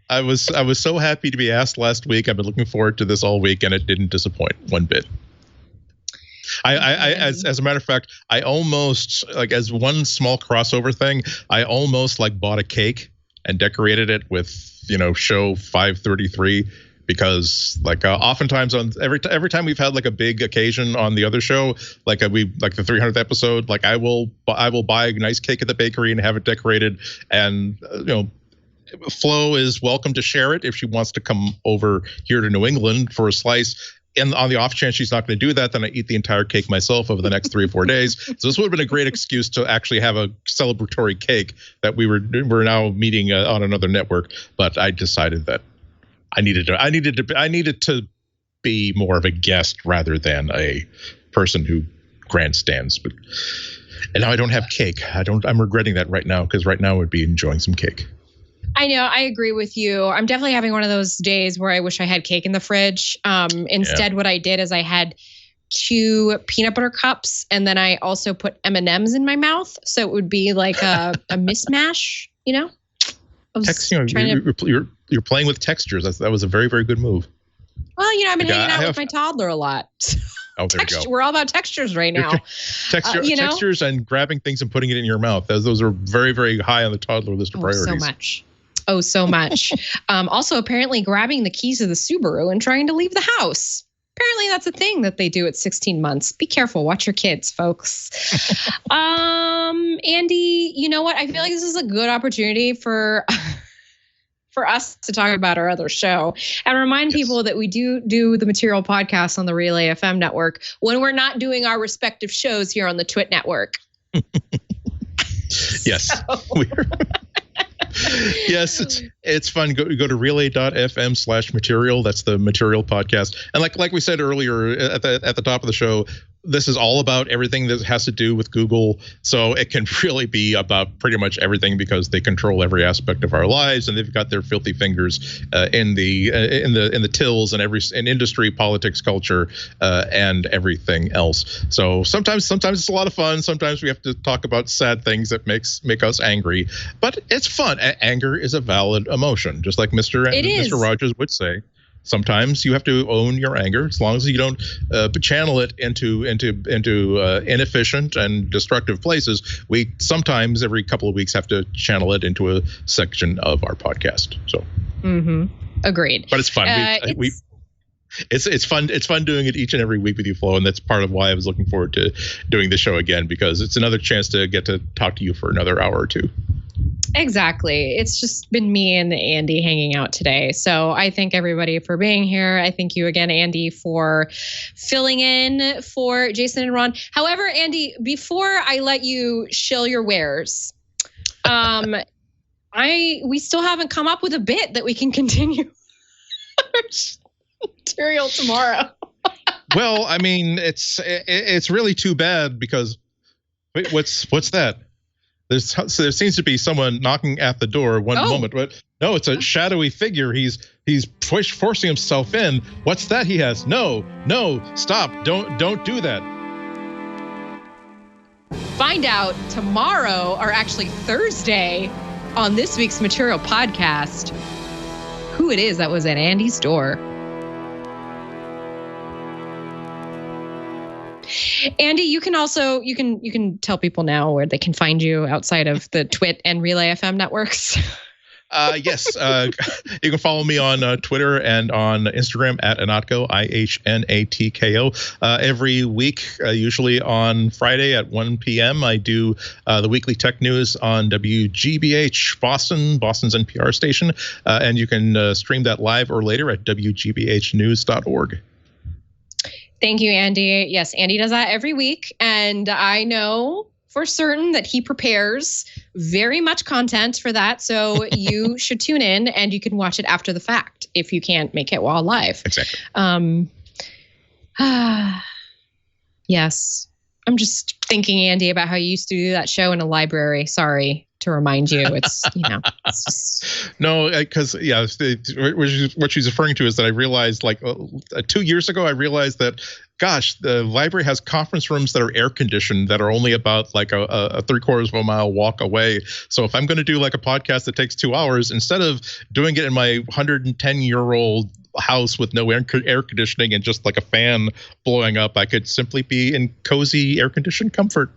I was so happy to be asked last week. I've been looking forward to this all week, and it didn't disappoint one bit. As a matter of fact, I almost, like, as one small crossover thing, I almost like bought a cake and decorated it with, show 533, because oftentimes on every time we've had like a big occasion on the other show, like the 300th episode, like I will buy a nice cake at the bakery and have it decorated, and Flo is welcome to share it if she wants to come over here to New England for a slice. And on the off chance she's not going to do that, then I eat the entire cake myself over the next 3 or 4 days. So this would have been a great excuse to actually have a celebratory cake that we're now meeting on another network. But I decided that I needed to be more of a guest rather than a person who grandstands. And now I don't have cake. I'm regretting that right now, because right now I would be enjoying some cake. I know. I agree with you. I'm definitely having one of those days where I wish I had cake in the fridge. Instead, what I did is I had 2 peanut butter cups, and then I also put M&Ms in my mouth, so it would be like a mismatch. You're playing with textures. That was a very, very good move. Well, I've been hanging out with my toddler a lot. Oh, there you go. We're all about textures right now. Textures and grabbing things and putting it in your mouth. Those are very, very high on the toddler list of priorities. So much. Also, apparently grabbing the keys of the Subaru and trying to leave the house. Apparently that's a thing that they do at 16 months. Be careful. Watch your kids, folks. Andy, you know what? I feel like this is a good opportunity for us to talk about our other show and remind people that we do the Material podcast on the Relay FM network when we're not doing our respective shows here on the TWiT network. Yes. Yes, it's fun. Go to relay.fm/material. That's the Material podcast. And like we said earlier at the top of the show, this is all about everything that has to do with Google. So it can really be about pretty much everything, because they control every aspect of our lives, and they've got their filthy fingers in the tills and in industry, politics, culture, and everything else. So sometimes it's a lot of fun. Sometimes we have to talk about sad things that make us angry, but it's fun. Anger is a valid emotion, just like Mr. Rogers would say. Sometimes you have to own your anger, as long as you don't channel it into inefficient and destructive places. We sometimes every couple of weeks have to channel it into a section of our podcast. So, agreed. But it's fun. It's fun. It's fun doing it each and every week with you, Flo, and that's part of why I was looking forward to doing the show again, because it's another chance to get to talk to you for another hour or two. Exactly. It's just been me and Andy hanging out today. So I thank everybody for being here. I thank you again, Andy, for filling in for Jason and Ron. However, Andy, before I let you shill your wares, we still haven't come up with a bit that we can continue Material tomorrow. Well, I mean, it's really too bad, because wait, what's that? There seems to be someone knocking at the door one moment, but no, it's a shadowy figure. He's forcing himself in. What's that he has? No, stop. Don't do that. Find out tomorrow, or actually Thursday, on this week's Material podcast, who it is that was at Andy's door. Andy, you can also you can tell people now where they can find you outside of the TWiT and Relay FM networks. Yes, you can follow me on Twitter and on Instagram at Ihnatko, Ihnatko. Every week, usually on Friday at 1 p.m., I do the weekly tech news on WGBH Boston's NPR station, and you can stream that live or later at WGBHnews.org. Thank you, Andy. Yes, Andy does that every week, and I know for certain that he prepares very much content for that, so you should tune in, and you can watch it after the fact if you can't make it while live. Exactly. Yes. I'm just thinking, Andy, about how you used to do that show in a library. Sorry to remind you. It's, it's just... No, because, what she's referring to is that I realized 2 years ago, I realized that, gosh, the library has conference rooms that are air conditioned that are only about a 3/4 of a mile walk away. So if I'm going to do a podcast that takes 2 hours, instead of doing it in my 110-year-old house with no air conditioning and just a fan blowing up, I could simply be in cozy air-conditioned comfort.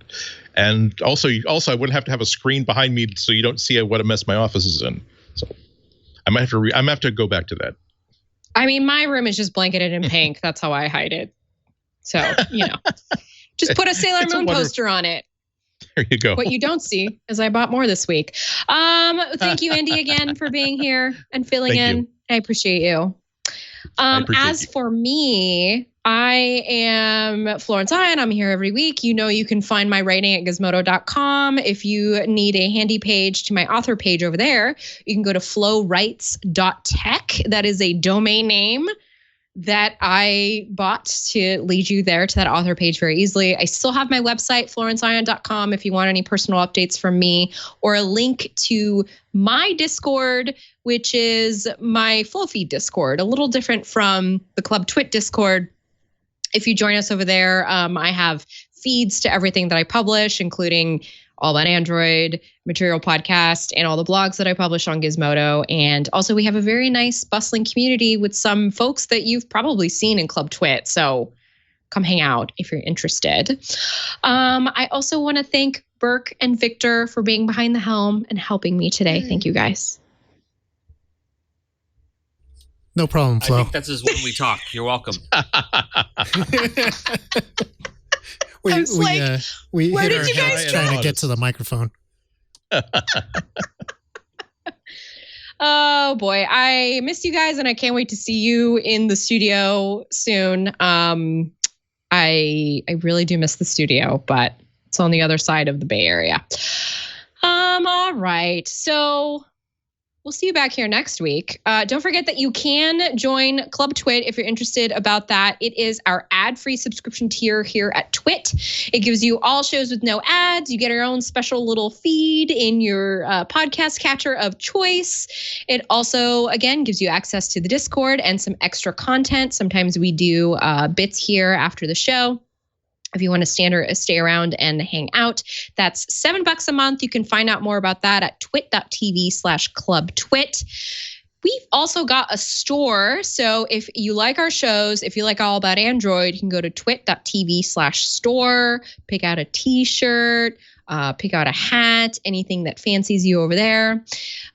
And also I wouldn't have to have a screen behind me so you don't see what a mess my office is in. So I might have to go back to that. I mean, my room is just blanketed in pink. That's how I hide it. So, just put a Sailor Moon poster on it. There you go. What you don't see is I bought more this week. Thank you, Andy, again for being here and filling in. I appreciate you. As for me, I am Florence Ion. I'm here every week. You can find my writing at gizmodo.com. If you need a handy page to my author page over there, you can go to flowwrites.tech. That is a domain name that I bought to lead you there to that author page very easily. I still have my website, florenceion.com, if you want any personal updates from me, or a link to my Discord, which is my full feed Discord, a little different from the Club TWiT Discord. If you join us over there, I have feeds to everything that I publish, including All About Android, Material Podcast, and all the blogs that I publish on Gizmodo. And also we have a very nice bustling community with some folks that you've probably seen in Club TWiT. So come hang out if you're interested. I also want to thank Burke and Victor for being behind the helm and helping me today. Thank you guys. No problem, Flo. I think that's just when we talk. You're welcome. We where hit did our you guys heads trying to get to the microphone. Oh boy, I missed you guys, and I can't wait to see you in the studio soon. I really do miss the studio, but it's on the other side of the Bay Area. All right, so we'll see you back here next week. Don't forget that you can join Club TWiT if you're interested about that. It is our ad-free subscription tier here at TWiT. It gives you all shows with no ads. You get your own special little feed in your podcast catcher of choice. It also, again, gives you access to the Discord and some extra content. Sometimes we do bits here after the show. If you want to stay around and hang out, that's $7 a month. You can find out more about that at twit.tv/clubtwit. We've also got a store. So if you like our shows, if you like All About Android, you can go to twit.tv/store, pick out a t-shirt, pick out a hat, anything that fancies you over there.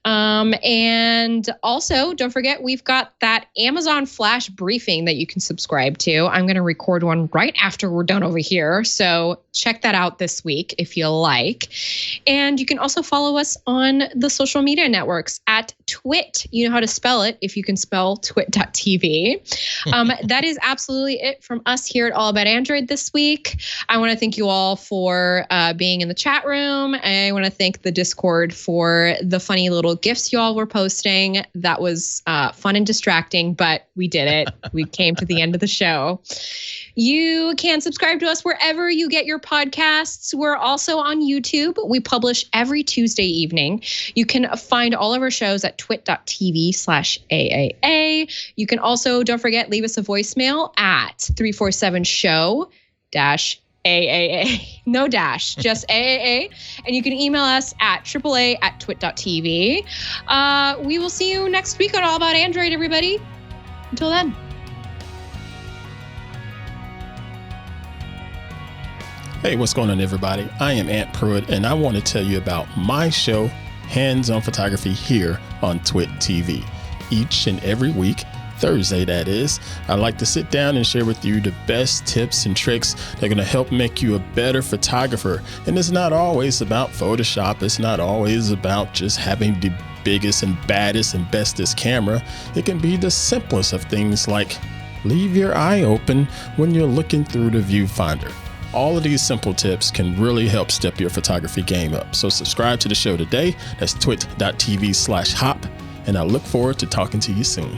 And also, don't forget, we've got that Amazon Flash briefing that you can subscribe to. I'm going to record one right after we're done over here. So check that out this week if you like. And you can also follow us on the social media networks at TWiT. You know how to spell it if you can spell twit.tv. That is absolutely it from us here at All About Android this week. I want to thank you all for being in the chat room. I want to thank the Discord for the funny little gifs you all were posting. That was fun and distracting, but we did it. We came to the end of the show. You can subscribe to us wherever you get your podcasts. We're also on YouTube. We publish every Tuesday evening. You can find all of our shows at twit.tv/AAA. You can also, don't forget, leave us a voicemail at 347-SHOW-AAA. No dash, just AAA. And you can email us at AAA@twit.tv. We will see you next week on All About Android, everybody. Until then. Hey, what's going on, everybody? I am Ant Pruitt, and I want to tell you about my show, Hands-On Photography, here on TWiT TV. Each and every week, Thursday that is, I like to sit down and share with you the best tips and tricks that are going to help make you a better photographer. And it's not always about Photoshop. It's not always about just having the biggest and baddest and bestest camera. It can be the simplest of things, like leave your eye open when you're looking through the viewfinder. All of these simple tips can really help step your photography game up. So subscribe to the show today. That's twit.tv/hop. And I look forward to talking to you soon.